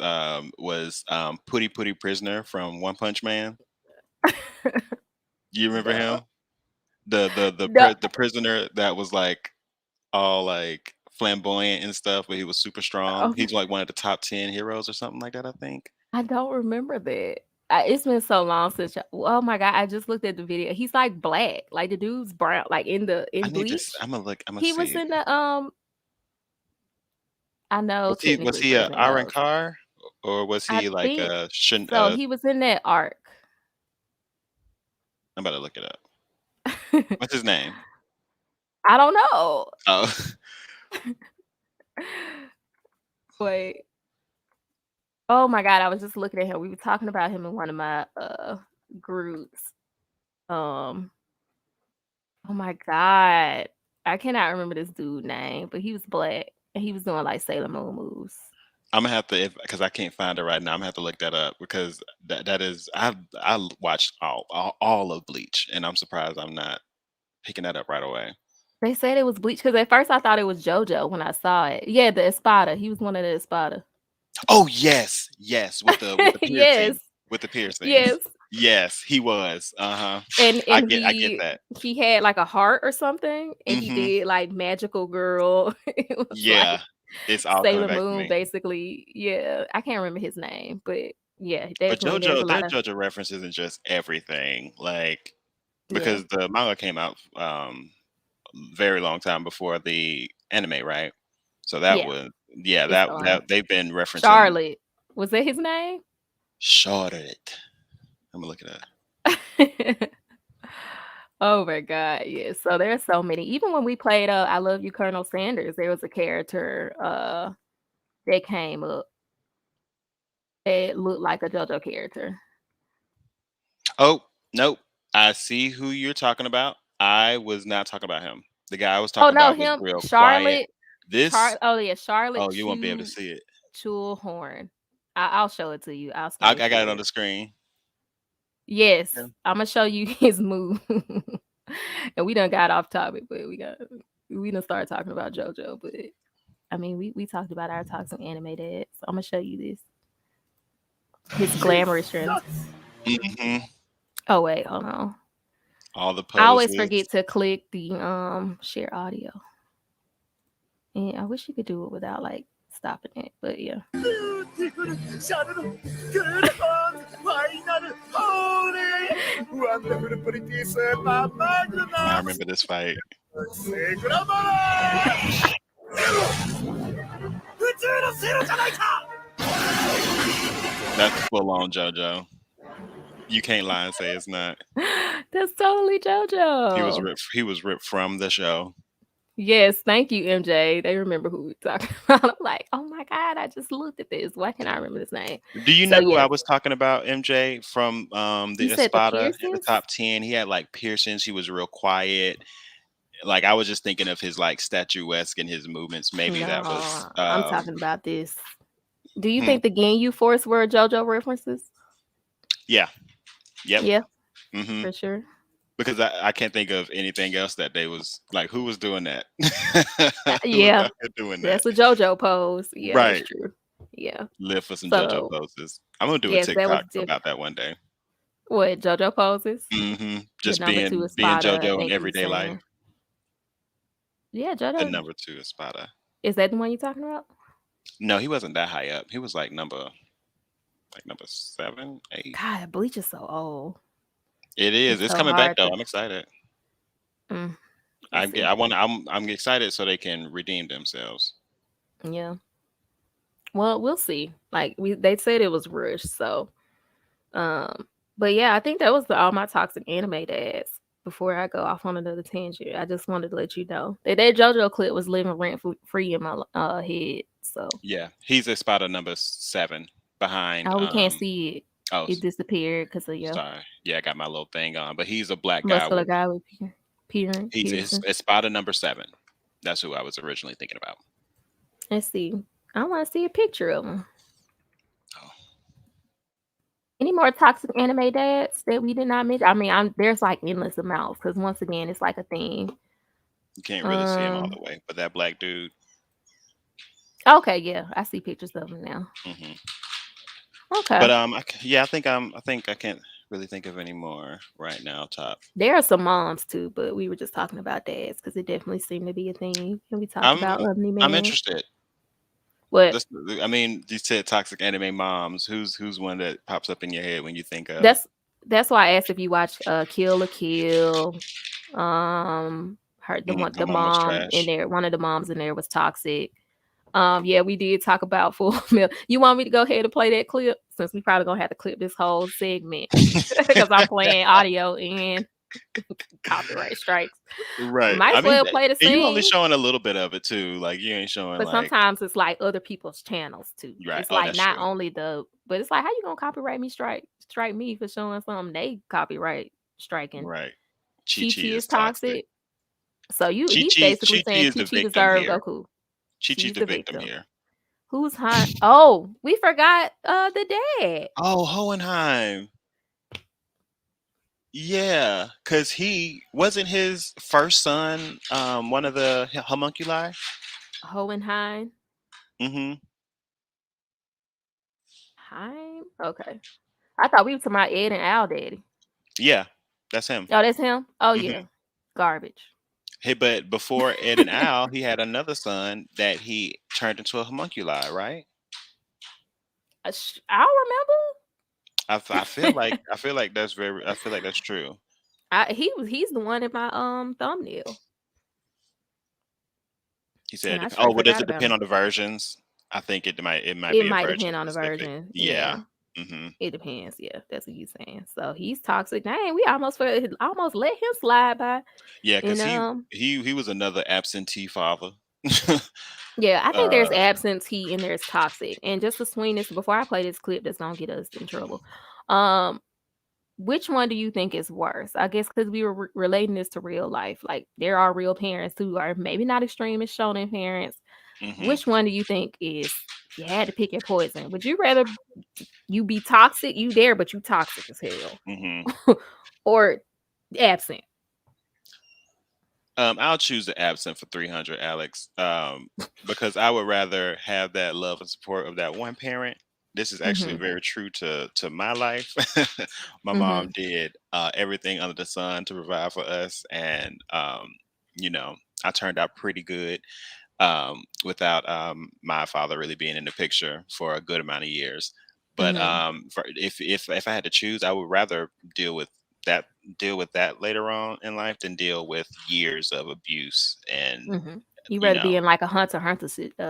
B: was Putty Putty Prisoner from One Punch Man. You remember
A: No.
B: him?
A: No.
B: The prisoner that was like all like flamboyant and stuff, but he was super strong.
A: Oh,
B: He's like one of the top 10 heroes or something like that, I think.
A: I don't remember that. It's been so long since. Oh my god! I just looked at the video. He's like black. Like the dude's brown. Like in Bleach.
B: I'm gonna look, I'm gonna
A: He was
B: see.
A: in the I know
B: Was
A: technically
B: he a
A: Brisbane
B: Iron
A: knows.
B: Car or was
A: I
B: he like
A: think
B: a
A: so. He was in that arc.
B: I'm about to look it up. What's his name?
A: I don't know.
B: Oh,
A: Wait. Oh my god! I was just looking at him. We were talking about him in one of my groups. Um. Oh my god! I cannot remember this dude name, but he was black and he was doing like Sailor Moon moves.
B: I'm gonna have to because I can't find it right now. I'm gonna have to look that up because that is I watched all of Bleach and I'm surprised I'm not picking that up right away.
A: They said it was Bleach because at first I thought it was JoJo when I saw it. Yeah, the Espada. He was one of the Espada.
B: Oh yes, yes, with the
A: Yes,
B: piercing, with the piercings.
A: yes.
B: Yes, he was. Uh-huh.
A: And
B: I get that.
A: he had like a heart or something, and he
B: Hmm.
A: did like Magical Girl. It was
B: Yeah,
A: like
B: it's all coming
A: Sailor
B: back to
A: Moon,
B: me.
A: basically. Yeah, I can't remember his name, but yeah,
B: But
A: definitely there's a
B: JoJo,
A: lot
B: their
A: of
B: JoJo reference isn't just everything. Like
A: yeah,
B: because the manga came out very long time before the anime, right? So that
A: yeah.
B: was yeah,
A: It's a lot.
B: that they've been referencing
A: Charlotte, was that his name?
B: Charlotte. I'm gonna look it up.
A: Oh my god, yes. So there's so many. Even when we played I Love You, Colonel Sanders, there was a character that came up. It looked like a JoJo character.
B: Oh, nope. I see who you're talking about. I was not talking about him. The guy I was
A: Oh
B: talking
A: no,
B: about was
A: him,
B: real quiet.
A: Charlotte,
B: This,
A: Oh yeah, Charlotte
B: oh, you won't be able to see it.
A: Chuhlhorne. I'll show it to you. I'll
B: I
A: screen
B: got it
A: share
B: on
A: it.
B: the screen.
A: Yes,
B: Yeah.
A: I'm gonna show you his move. And we done got off topic, but we done started talking about JoJo. But I mean, we talked about our toxic anime dad. So I'm gonna show you this. His glamorous trends.
B: Hmm.
A: Oh wait, hold on.
B: All the
A: I always
B: poses.
A: forget to click the share audio. And I wish you could do it without like stopping it. But yeah.
D: Beautiful Shounen, good hunt, final holy, wonderful pretty super
B: I
D: magnanimous,
B: remember this fight.
D: sacred amara! 普通のセロじゃないか!
B: That's full on JoJo. You can't lie and say it's not.
A: That's totally JoJo.
B: He was ripped from the show.
A: Yes, thank you, MJ. They remember who we're talking about. I'm like, oh my god, I just looked at this. Why can't I remember this name?
B: Do you
A: So
B: know who I
A: yes,
B: was talking about, MJ, from
A: you
B: the
A: said the
B: Espada in the
A: piercings.
B: top 10? He had like piercings. He was real quiet. Like I was just thinking of his like statuesque and his movements. Maybe that was
A: No, I'm talking about this. Do you
B: hmm.
A: think the Ging Force were JoJo references?
B: Yeah. Yep.
A: Yeah,
B: Hmm.
A: for sure.
B: Because I can't think of anything else that they was like who was doing that. Who was
A: Yeah,
B: out here doing that?
A: that's a JoJo pose. Yeah, that's
B: Right.
A: true. Yeah.
B: Live for some JoJo
A: So
B: poses. I'm gonna do a
A: yes, that was
B: TikTok
A: different.
B: about that one day.
A: What JoJo poses?
B: Hmm.
A: The
B: Just
A: number two
B: being
A: Espada
B: JoJo in
A: and
B: everyday life.
A: Kusan. Yeah,
B: The
A: JoJo.
B: number 2 Espada.
A: Is that the one you're talking about?
B: No, he wasn't that high up. He was like number 7, 8.
A: God, Bleach is so old.
B: It is.
A: It's
B: It's
A: so
B: coming back
A: hard
B: though.
A: to.
B: I'm excited.
A: Mm, let's see.
B: I'm excited so they can redeem themselves.
A: Yeah. Well, we'll see. Like they said it was rushed, so but yeah, I think that was all my toxic anime dads. Before I go off on another tangent, I just wanted to let you know that JoJo clip was living rent free in my head. So
B: Yeah, he's Espada number 7 behind.
A: we can't see it.
B: Oh,
A: It disappeared because of your
B: sorry. Yeah, I got my little thing on, but he's a black guy
A: muscular
B: with.
A: guy with
B: He's
A: piercing.
B: Espada number 7. That's who I was originally thinking about.
A: Let's see. I want to see a picture of him.
B: Oh.
A: Any more toxic anime dads that we did not mention? I mean, there's like endless amounts because once again, it's like a theme.
B: You can't really see him all
A: Um.
B: the way, but that black dude.
A: Okay, yeah, I see pictures of him now.
B: Hmm.
A: Okay.
B: But yeah, I think I can't really think of any more right now. Top.
A: There are some moms too, but we were just talking about dads because it definitely seemed to be a thing. And we talked
B: I'm
A: about Omni
B: I'm
A: Man.
B: interested.
A: What?
B: This, I mean, you said toxic anime moms. Who's one that pops up in your head when you think of?
A: That's that's why I asked if you watch Kill la Kill. Her
B: The
A: the
B: one was
A: mom in
B: trash.
A: there, one of the moms in there was toxic. Yeah, we did talk about Full Meal. You want me to go ahead and play that clip since we probably gonna have to clip this whole segment because I'm playing audio and copyright strikes.
B: Right.
A: Might
B: I
A: as
B: mean,
A: well play the
B: and you only
A: scene,
B: showing a little bit of it too. Like you ain't showing
A: but
B: like
A: sometimes it's like other people's channels too.
B: right.
A: It's
B: Oh,
A: like
B: that's
A: not
B: true.
A: only but it's like how you gonna copyright me strike me for showing something they copyright striking.
B: Right. Chi
A: Chi
B: Chi
A: Chi is
B: is toxic.
A: toxic. So he's
B: Chi
A: basically
B: Chi
A: saying
B: is
A: Chi
B: the
A: Chi
B: victim
A: deserved
B: here.
A: Goku.
B: Chi Chi's
A: She's
B: the
A: the
B: victim
A: victim.
B: here.
A: Who's hot? Oh, we forgot the dad.
B: Oh, Hohenheim. Yeah, because he wasn't his first son. One of the homunculi.
A: Hohenheim.
B: Mm-hmm.
A: Heim? Okay. I thought we were talking about Ed and Al Daddy.
B: Yeah, that's him.
A: Oh, that's him? Oh
B: Mm-hmm.
A: yeah. Garbage.
B: Hey, but before Ed and Al, he had another son that he turned into a homunculi, right?
A: I remember.
B: I feel like that's very I feel like that's true.
A: He's the one in my thumbnail.
B: He
A: And
B: said,
A: I
B: "Oh,
A: straight
B: well, does
A: forgot
B: it
A: about
B: depend
A: him.
B: on the versions?" I think it might
A: It
B: be a
A: might
B: version
A: depend on the
B: specific.
A: version.
B: Yeah.
A: Yeah.
B: Hmm.
A: It depends. Yeah, that's what you saying. So he's toxic. Dang, we almost let him slide by.
B: Yeah,
A: And
B: because he was another absentee father.
A: yeah, I think there's
B: uh,
A: absentee and there's toxic. And just to swing this before I play this clip that's gonna get us in trouble. Um, which one do you think is worse? I guess because we were relating this to real life. Like there are real parents who are maybe not extreme as shonen parents.
B: hmm
A: Which one do you think is if you had to pick your poison? Would you rather you be toxic, you there, but you toxic as hell?
B: hmm
A: Or absent?
B: I'll choose the absent for 300, Alex. Because I would rather have that love and support of that one parent. This is actually
A: Mm-hmm.
B: very true to my life. My mom
A: Mm-hmm.
B: did everything under the sun to provide for us, and you know, I turned out pretty good without my father really being in the picture for a good amount of years. But
A: Mm-hmm.
B: if I had to choose, I would rather deal with that deal with that later on in life than deal with years of abuse and
A: Mm-hmm. You
B: you
A: rather be
B: know
A: in like a hunter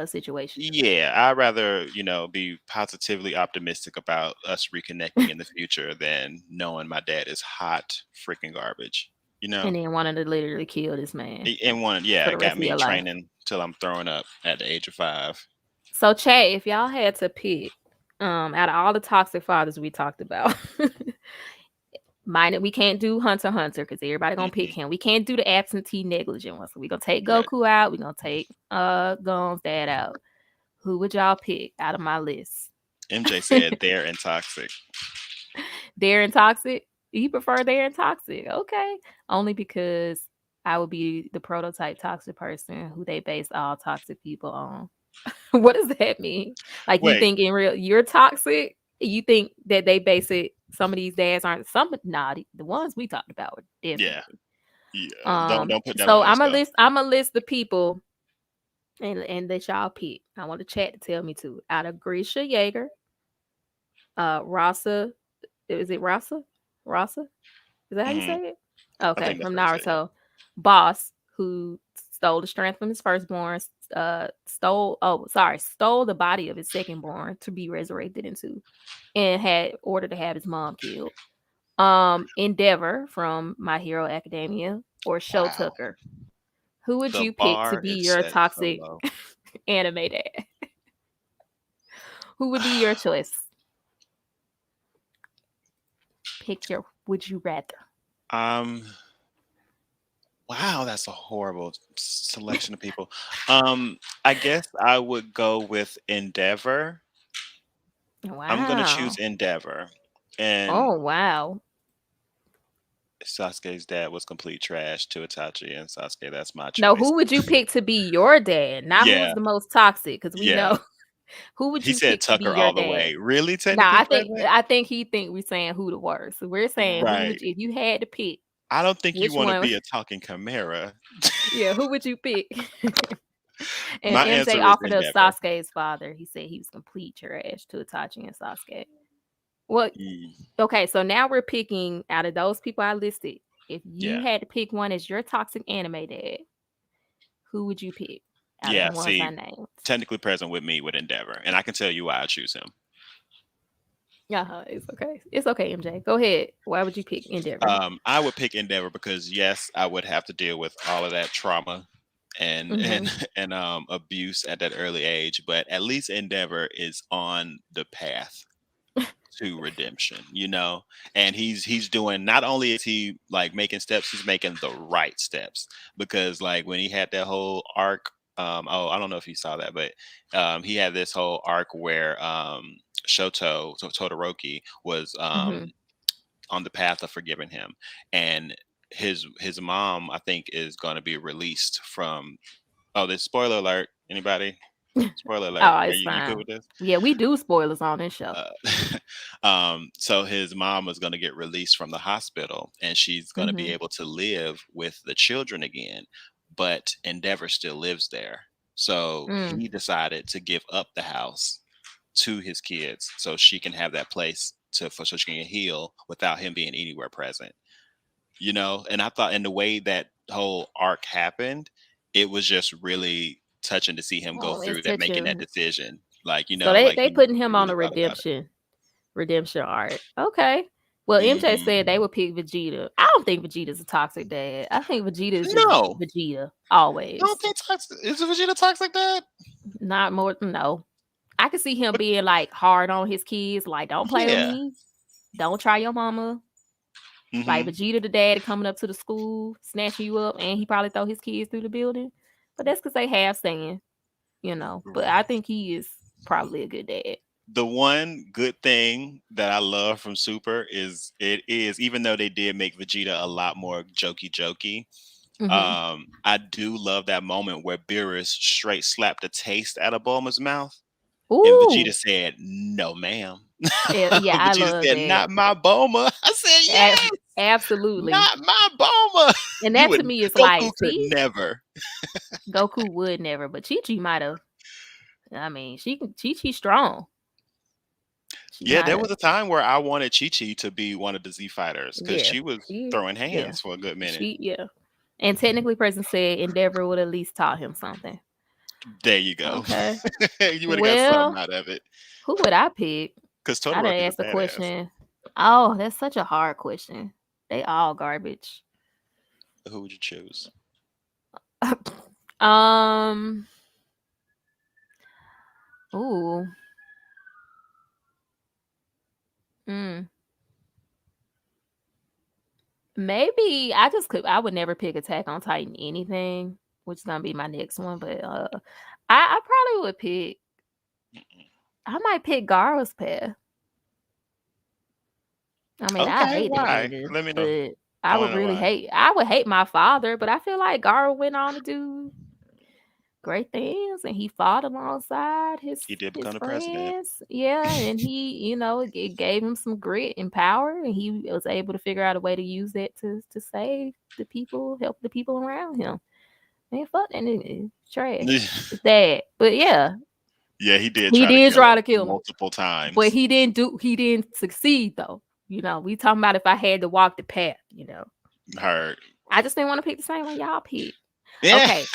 A: situation.
B: yeah, I'd rather be positively optimistic about us reconnecting in the future than knowing my dad is hot freaking garbage, you know.
A: And then wanting to literally kill this man
B: And one,
A: for
B: yeah,
A: the
B: it
A: rest
B: got
A: of
B: me
A: your life.
B: training till I'm throwing up at the age of 5.
A: So chat, if y'all had to pick, out of all the toxic fathers we talked about, we can't do Hunter because everybody gonna pick
B: Hmm.
A: him. We can't do the absentee negligent one. So we gonna take
B: Right.
A: Goku out. We gonna take Gon's dad out. Who would y'all pick out of my list?
B: MJ said they're and toxic.
A: Darren Toxic. You prefer Darren Toxic? Okay, only because I would be the prototype toxic person who they base all toxic people on. What does that mean? Like you
B: Wait,
A: think in real you're toxic? You think that they base it? Some of these dads aren't. Some nah, the ones we talked about were
B: yeah,
A: definitely.
B: yeah. Don't put that
A: So
B: on us though.
A: I'm a list the people and that y'all pick. I want the chat to tell me to. Out of Grisha Yeager, Rasa, is it Rasa? Rasa? Is that how you
B: Hmm.
A: say it?
B: I
A: Okay,
B: think that's
A: from
B: how you say it.
A: Naruto. Boss, who stole the strength from his firstborn, stole the body of his secondborn to be resurrected into, and had ordered to have his mom killed. Endeavor from My Hero Academia, or Show
B: Wow,
A: Tucker. Who would
B: the
A: you pick to
B: bar
A: be
B: is
A: your
B: set so
A: toxic
B: low.
A: anime dad? Who would be your choice? Pick your would you rather.
B: um, wow, that's a horrible selection of people. I guess I would go with Endeavor. I'm gonna choose
A: Wow.
B: Endeavor, and
A: Oh wow.
B: Sasuke's dad was complete trash to Itachi, and Sasuke, that's my
A: No,
B: choice.
A: who would you pick to be your dad? Not who was
B: Yeah,
A: the most toxic, because we
B: yeah.
A: know. Who would
B: He
A: you
B: said
A: pick to be
B: Tucker
A: your
B: all the
A: dad?
B: way. Really,
A: Nah,
B: technically present?
A: I think he think we're saying who the worst. So we're saying who would
B: Right.
A: you, if you had to pick
B: I don't think you
A: which
B: want to
A: one?
B: be a talking chimera.
A: Yeah, who would you pick? And
B: My
A: MJ
B: answer is
A: offered up
B: Endeavor.
A: Sasuke's father. He said he was complete trash to Itachi and Sasuke. Well,
B: Mm,
A: okay, so now we're picking out of those people I listed. If you
B: yeah.
A: had to pick one as your toxic anime dad, who would you pick out of the
B: Yeah.
A: ones I
B: See,
A: named?
B: technically present with me with Endeavor, and I can tell you why I choose him.
A: It's okay. It's okay, MJ. Go ahead. Why would you pick Endeavor?
B: I would pick Endeavor because yes, I would have to deal with all of that trauma and
A: Mm-hmm.
B: and abuse at that early age, but at least Endeavor is on the path to redemption, you know. And he's doing, not only is he like making steps, he's making the right steps, because like when he had that whole arc, oh, I don't know if you saw that, but he had this whole arc where Todoroki was
A: Mm-hmm.
B: on the path of forgiving him, and his mom, I think, is going to be released from. Oh, this spoiler alert! Anybody? Spoiler alert!
A: Oh,
B: Are
A: it's
B: you good
A: fine.
B: with this?
A: Yeah, we do spoilers on this show.
B: Uh, so his mom is going to get released from the hospital, and she's going to be
A: Mm-hmm.
B: able to live with the children again, but Endeavor still lives there. So
A: Mm.
B: he decided to give up the house to his kids so she can have that place so she can heal without him being anywhere present. You know, and I thought in the way that whole arc happened, it was just really touching to see him go
A: Oh, it's
B: through that, making that
A: touching.
B: decision. Like, you
A: So
B: know, like
A: they putting him
B: he
A: on
B: really
A: a
B: thought about it.
A: redemption arc. Okay. Well, MJ said they
B: Mhm.
A: would pick Vegeta. I don't think Vegeta's a toxic dad. I think Vegeta is just
B: No,
A: Vegeta
B: I don't
A: always.
B: think toxic. Is Vegeta toxic like that?
A: Not more. No, I could see him being like hard on his kids. Like, don't play with
B: Yeah.
A: me. Don't try your mama. Like
B: Hmm.
A: Vegeta, the dad coming up to the school, snatching you up, and he probably throw his kids through the building. But that's because they have saying, you know. But I think he is probably a good dad.
B: The one good thing that I love from Super is even though they did make Vegeta a lot more jokey,
A: Mm-hmm.
B: I do love that moment where Beerus straight slapped a taste out of Bulma's mouth, and
A: Ooh,
B: Vegeta said, "No, ma'am."
A: yeah, I
B: Vegeta
A: love
B: said,
A: that.
B: "Not my Bulma." I said, "Yes,
A: Absolutely.
B: not my Bulma."
A: And
B: You
A: that
B: would
A: to me is
B: Goku
A: like,
B: could
A: see,
B: never.
A: Goku would never, but Chi Chi might have. I mean, Chi Chi strong. She
B: Yeah,
A: might
B: there
A: have.
B: was a time where I wanted Chi Chi to be one of the Z fighters because
A: Yeah,
B: she was
A: she.
B: throwing
A: Yeah,
B: hands for a good minute.
A: yeah. And technically, President said Endeavor would at least taught him something.
B: There you go.
A: Okay.
B: You would have got something
A: Well,
B: out of it
A: who would I pick?
B: because
A: I done
B: Todoroki's a
A: asked the
B: badass.
A: question. Oh, that's such a hard question. They all garbage.
B: Who would you choose?
A: um. Ooh. Mm. Maybe I would never pick Attack on Titan anything, which is gonna be my next one. But I probably would pick. I might pick Gaara's path. I mean, I
B: Okay,
A: hate that
B: why?
A: ending,
B: Let me know.
A: but
B: I
A: I
B: want
A: would
B: to know
A: really
B: why.
A: hate. I would hate my father, but I feel like Gaara went on to do great things, and he fought alongside
B: He did
A: his
B: become the president.
A: friends. Yeah, and he, it gave him some grit and power, and he was able to figure out a way to use that to save the people, help the people around him. Man, fuck that nigga. Trash. It's bad. But yeah,
B: Yeah, he did
A: he
B: try to
A: did
B: kill
A: try
B: him
A: to kill him.
B: multiple
A: But
B: times.
A: he didn't succeed though. We talking about if I had to walk the path,
B: Heard.
A: I just didn't want to pick the same one y'all picked.
B: Yeah.
A: Okay.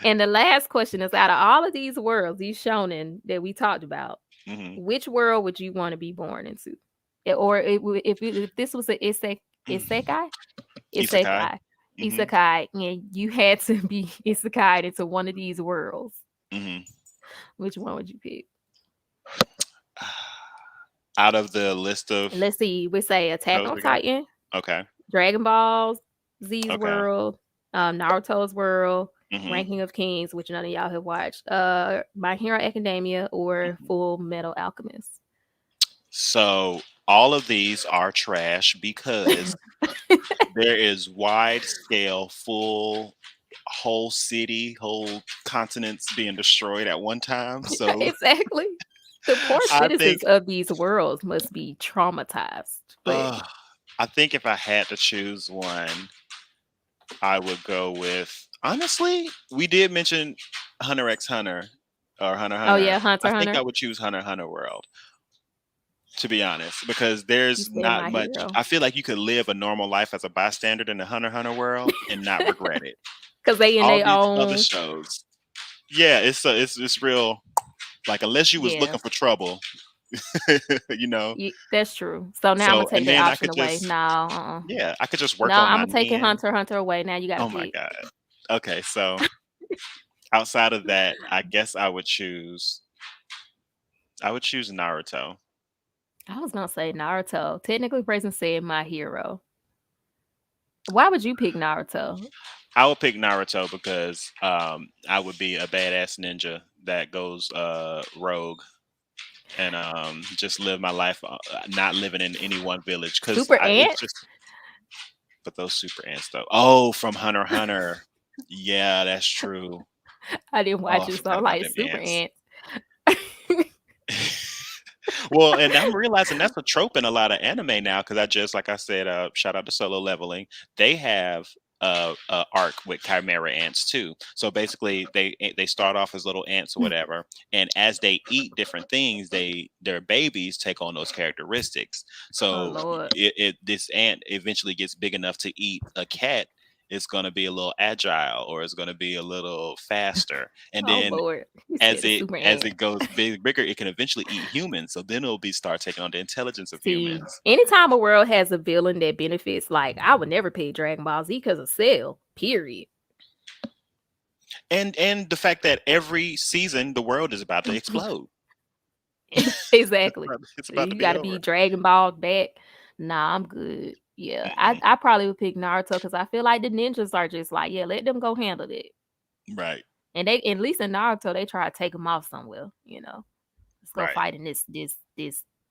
A: And the last question is, out of all of these worlds, these shonen that we talked about,
B: Hmm.
A: which world would you want to be born into? Or if this was a isekai,
B: Isekai.
A: isekai,
B: Hmm.
A: isekai, and you had to be isekai into one of these worlds,
B: Hmm.
A: which one would you pick?
B: Out of the list of
A: Let's see. We say Attack
B: shows
A: on
B: we got.
A: Titan,
B: Okay.
A: Dragon Ball Z's
B: Okay.
A: world, Naruto's world,
B: Hmm.
A: Ranking of Kings, which none of y'all have watched, My Hero Academia, or
B: Hmm.
A: Full Metal Alchemist.
B: So all of these are trash because there is wide scale, full whole city, whole continents being destroyed at one time. So
A: Exactly. The poor
B: I
A: citizens
B: think
A: of these worlds must be traumatized. But
B: uh, I think if I had to choose one, I would go with honestly, we did mention Hunter x Hunter or Hunter x
A: oh
B: Hunter.
A: yeah,
B: I
A: Hunter x
B: think I
A: Hunter.
B: would choose Hunter x Hunter World, to be honest, because
A: You
B: there's
A: said
B: not
A: My
B: much.
A: Hero.
B: I feel like you could live a normal life as a bystander in the Hunter x Hunter world and not regret it.
A: Because they in
B: All
A: their
B: these other
A: own.
B: shows, yeah, it's real. Like unless you was
A: Yeah,
B: looking for trouble, you know.
A: that's true. So now I'm gonna
B: So
A: take
B: and
A: that
B: then I
A: option
B: could
A: away.
B: just
A: No,
B: yeah, I could just
A: no,
B: work on
A: I'm
B: my
A: gonna take it
B: men.
A: Hunter x Hunter away. Now you gotta
B: Oh my
A: pick.
B: god. Okay, so outside of that, I guess I would choose Naruto.
A: I was gonna say Naruto. Technically, Present said My Hero. Why would you pick Naruto?
B: I would pick Naruto because I would be a badass ninja that goes rogue and just live my life not living in any one village because
A: Super
B: it's
A: ants?
B: just but those super ants though. Oh, from Hunter x Hunter. Yeah, that's true.
A: I didn't
B: Oh,
A: watch
B: I
A: it, so
B: forgot
A: I'm
B: about
A: like
B: them
A: super
B: ants.
A: ants.
B: Well, and I'm realizing that's a trope in a lot of anime now because I just, like I said, shout out to Solo Leveling. They have a arc with chimera ants too. So basically, they start off as little ants or whatever, and as they eat different things, their babies take on those characteristics.
A: Oh
B: So
A: Lord.
B: this ant eventually gets big enough to eat a cat. It's going to be a little agile, or it's going to be a little faster, and
A: Oh
B: then
A: Lord. You said
B: as
A: a
B: it
A: super
B: as
A: ant.
B: it goes bigger, it can eventually eat humans. So then it'll be start taking on the intelligence of
A: See,
B: humans.
A: anytime a world has a villain that benefits, like I would never pick Dragon Ball Z because of Cell. Period.
B: And the fact that every season the world is about to explode.
A: Exactly.
B: It's about to
A: You
B: be
A: got to be
B: over.
A: Dragon Ball back. Nah, I'm good. Yeah, I,
B: Mm-mm.
A: I probably would pick Naruto because I feel like the ninjas are just like, yeah, let them go handle it.
B: Right,
A: And they, at least in Naruto, they try to take them off somewhere. Let's go
B: right.
A: fight in this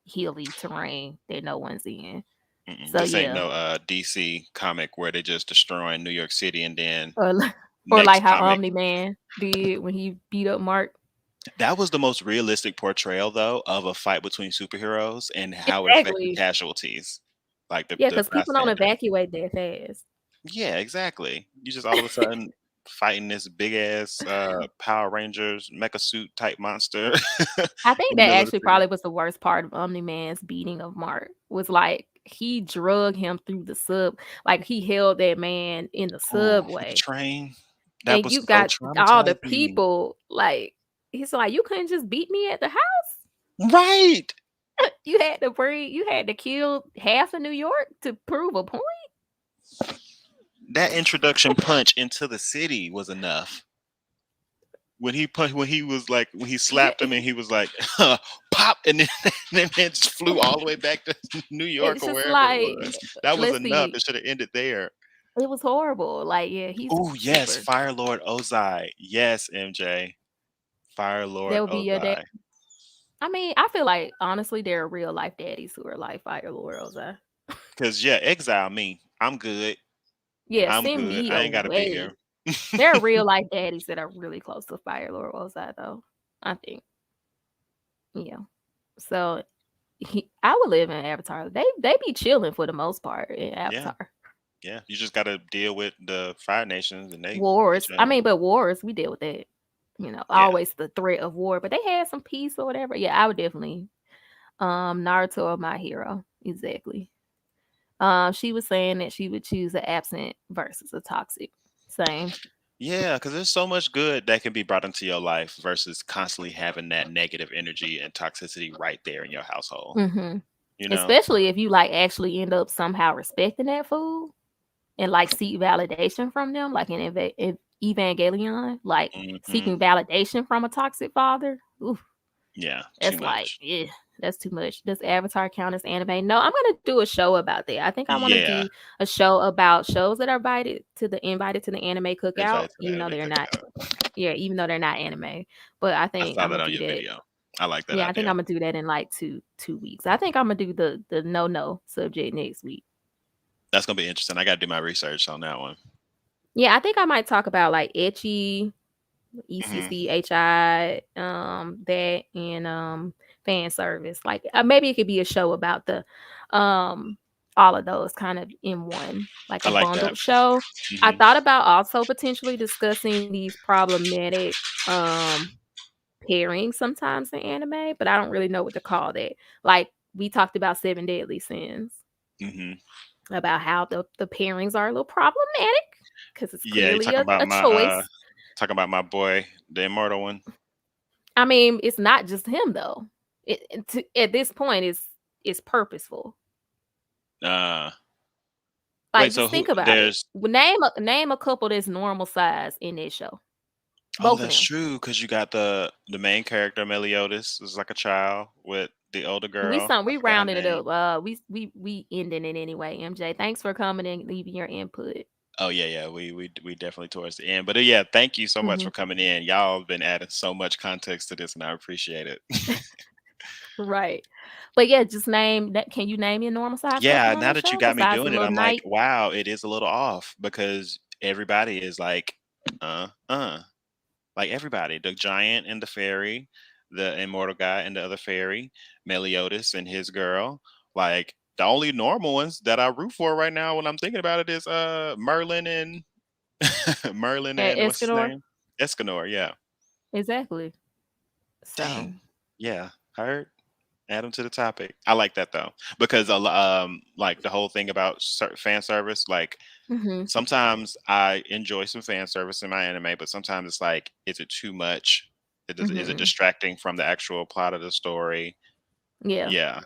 A: hilly terrain that no one's in.
B: Mm-mm.
A: So
B: This ain't
A: yeah,
B: no DC comic where they just destroying New York City and then
A: or or like
B: next
A: how
B: comic.
A: Omni Man did when he beat up Mark.
B: That was the most realistic portrayal though of a fight between superheroes and how it affected
A: Exactly.
B: casualties. Like
A: Yeah,
B: the
A: because people don't
B: bystanders.
A: evacuate that fast.
B: Yeah, exactly. You just all of a sudden fighting this big ass Power Rangers mecha suit type monster
A: I think
B: in the
A: that
B: middle of the
A: actually
B: city.
A: probably was the worst part of Omni Man's beating of Mark. Was like he drug him through the sub, like he held that man in the
B: Oh, the
A: subway,
B: train. That
A: and
B: was
A: you
B: so
A: got all the
B: traumatizing.
A: people like he's like, you couldn't just beat me at the house.
B: Right.
A: You had to kill half of New York to prove a point.
B: That introduction punch into the city was enough. When he was like when he slapped him and he was like pop and then that man just flew all the way back to New York
A: It's
B: or
A: just
B: wherever it
A: like,
B: was. That was
A: let's
B: enough.
A: see,
B: It should have ended there.
A: it was horrible. Like, yeah, he's
B: Oh yes,
A: super.
B: Fire Lord Ozai. Yes, MJ. Fire
A: That
B: Lord
A: would be your dad.
B: Ozai.
A: I mean, I feel like honestly, there are real life daddies who are like Fire Lords.
B: Cause yeah, exile me. I'm good.
A: Yeah,
B: I'm
A: send
B: good.
A: me
B: I ain't gotta be
A: away.
B: here.
A: There are real life daddies that are really close to Fire Lord Ozai, though. I think, yeah. So I would live in Avatar. They be chilling for the most part in
B: Yeah,
A: Avatar.
B: yeah. You just gotta deal with the Fire Nations and they
A: Wars. I
B: chilling.
A: mean, but wars, we deal with that.
B: Yeah.
A: Always the threat of war, but they had some peace or whatever. Yeah, I would definitely Naruto or My Hero. Exactly. She was saying that she would choose an absent versus a toxic. Same.
B: Yeah, because there's so much good that can be brought into your life versus constantly having that negative energy and toxicity right there in your household.
A: Mm-hmm.
B: You know?
A: Especially if you like actually end up somehow respecting that food and like seek validation from them, like in Evangelion, like
B: Hmm.
A: seeking validation from a toxic father. Oof,
B: Yeah, too
A: that's like,
B: much.
A: yeah, that's too much. Does Avatar count as anime? No, I'm gonna do a show about that. I think I want to
B: Yeah,
A: do a show about shows that are invited to the anime cookout,
B: invited to the anime
A: they're not.
B: cookout.
A: Yeah, even though they're not anime, but I
B: I
A: think
B: saw
A: I'm
B: that
A: gonna
B: on
A: do
B: your
A: that.
B: video. I like that
A: Yeah, I think
B: idea.
A: I'm gonna do that in like two weeks. I think I'm gonna do the no subject next week.
B: That's gonna be interesting. I got to do my research on that one.
A: Yeah, I think I might talk about like ecchi,
B: Hmm.
A: ECCHI, that and fan service. Like maybe it could be a show about the all of those kind of in one, like
B: I
A: a
B: like that.
A: bundled show. I
B: Hmm.
A: thought about also potentially discussing these problematic pairings sometimes in anime, but I don't really know what to call that. Like we talked about Seven Deadly Sins,
B: Hmm.
A: about how the pairings are a little problematic because it's
B: Yeah, you
A: clearly a
B: uh
A: choice.
B: talking about my boy, the immortal one.
A: I mean, it's not just him though. At this point, it's purposeful.
B: Uh, Wait,
A: Like,
B: so
A: just
B: who?
A: think about it.
B: There's
A: Name a couple that's normal size in this show.
B: Oh,
A: Both of
B: that's
A: them.
B: true because you got the main character Meliodas is like a child with the older girl. I
A: We
B: forgot her
A: rounded it
B: name.
A: up. We ending it anyway. MJ, thanks for coming and leaving your input.
B: Oh yeah, yeah. We definitely towards the end, but yeah, thank you so much
A: Hmm.
B: for coming in. Y'all have been adding so much context to this, and I appreciate it.
A: Right. But yeah, just name that. Can you name your normal size couple
B: Yeah,
A: on
B: now
A: the
B: that you
A: show
B: got me
A: besides the
B: doing it,
A: little
B: I'm like,
A: knight?
B: wow, it is a little off because everybody is like, uh, uh, like everybody, the giant and the fairy, the immortal guy and the other fairy, Meliodas and his girl. Like the only normal ones that I root for right now when I'm thinking about it is Merlin and Merlin
A: At
B: and what's his
A: Escanor?
B: name? Escanor, yeah.
A: Exactly. So.
B: Dang. Yeah. Heard. Add them to the topic. I like that though. Because like the whole thing about fan service, like
A: Hmm.
B: sometimes I enjoy some fan service in my anime, but sometimes it's like, is it too much? Is it
A: Hmm.
B: distracting from the actual plot of the story?
A: Yeah.
B: Yeah,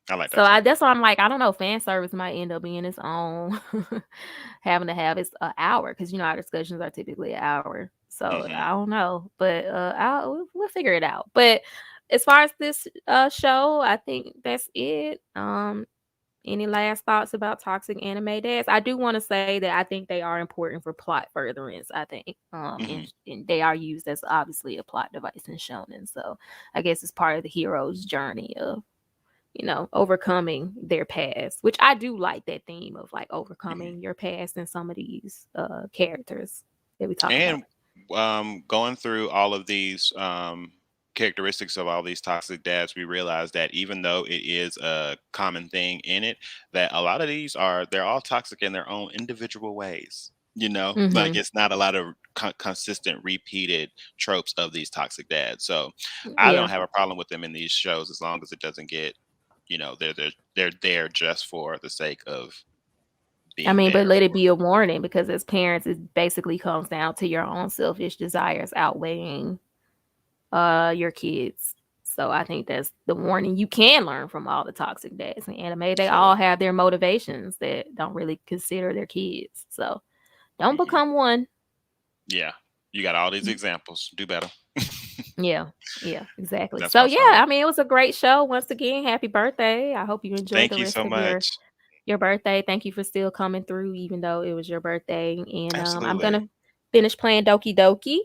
B: I like
A: So
B: that too.
A: that's why I'm like, I don't know. Fan service might end up being its own, having to have its an hour because our discussions are typically an hour. So
B: Hmm.
A: I don't know, but we'll figure it out. But as far as this show, I think that's it. Any last thoughts about toxic anime dads? I do want to say that I think they are important for plot furtherance. I think,
B: Hmm.
A: and they are used as obviously a plot device in shonen. So I guess it's part of the hero's journey of overcoming their past, which I do like that theme of like
B: Hmm.
A: overcoming your past in some of these characters that we talk about.
B: And going through all of these characteristics of all these toxic dads, we realize that even though it is a common thing in it, that a lot of these they're all toxic in their own individual ways. Like
A: Hmm.
B: it's not a lot of consistent, repeated tropes of these toxic dads. So I
A: Yeah.
B: don't have a problem with them in these shows as long as it doesn't get, they're there just for the sake of
A: I
B: being
A: mean, but
B: there.
A: let it be a warning because as parents, it basically comes down to your own selfish desires outweighing your kids. So I think that's the warning you can learn from all the toxic dads in anime. They all
B: Fully.
A: have their motivations that don't really consider their kids. So don't
B: Hmm.
A: become one.
B: Yeah, you got all these examples. Do better.
A: Yeah, yeah, exactly.
B: That's
A: So
B: my
A: yeah,
B: son.
A: I mean, it was a great show. Once again, happy birthday. I hope you enjoy
B: Thank
A: the
B: you
A: rest
B: so
A: of
B: much.
A: your birthday. Thank you for still coming through, even though it was your birthday. And I'm
B: Absolutely.
A: gonna finish playing Doki Doki.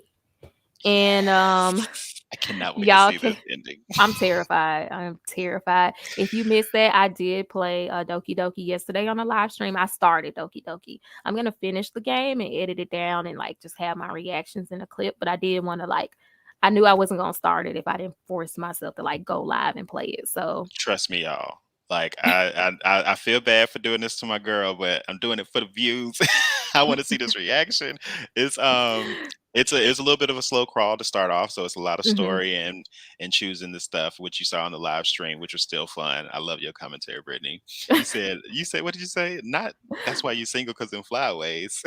A: And
B: Yes. I cannot wait to
A: y'all
B: see
A: can.
B: this ending.
A: I'm terrified. I'm terrified. If you missed that, I did play Doki Doki yesterday on a live stream. I started Doki Doki. I'm gonna finish the game and edit it down and like just have my reactions in a clip. But I did want to like, I knew I wasn't gonna start it if I didn't force myself to like go live and play it. So
B: Trust me, y'all. Like I feel bad for doing this to my girl, but I'm doing it for the views. I want to see this reaction. It's it's a little bit of a slow crawl to start off, so it's a lot of
A: hmm
B: story and choosing the stuff which you saw on the live stream, which was still fun. I love your commentary, Brittany. You said what did you say? Not that's why you single because in flyaways.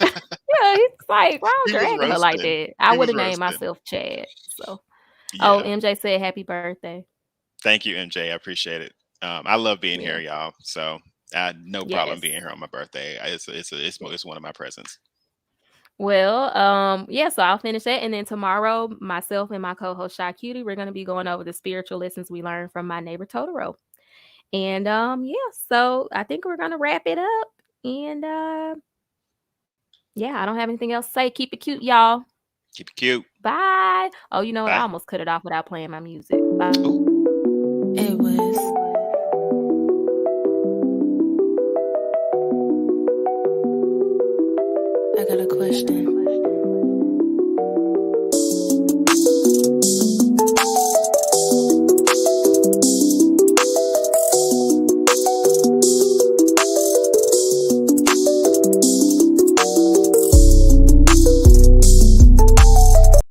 A: yeah, he's like, why
B: He
A: would you
B: was
A: dragging her like
B: roasting.
A: that? I
B: He
A: would
B: was
A: have named
B: roasting.
A: myself Chad. So, oh,
B: Yeah.
A: MJ said happy birthday.
B: Thank you, MJ. I appreciate it. I love being
A: Yeah.
B: here, y'all. So I had no problem
A: Yes.
B: being here on my birthday. It's one of my presents.
A: Well, yeah, so I'll finish that. And then tomorrow, myself and my co-host Shy Cutie, we're gonna be going over the spiritual lessons we learned from My Neighbor Totoro. And yeah, so I think we're gonna wrap it up. And yeah, I don't have anything else to say. Keep it cute, y'all.
B: Keep it cute.
A: Bye. Oh, you know what? I
B: Bye.
A: almost cut it off without playing my music. Bye.
B: Ooh.
E: It was. I got a question.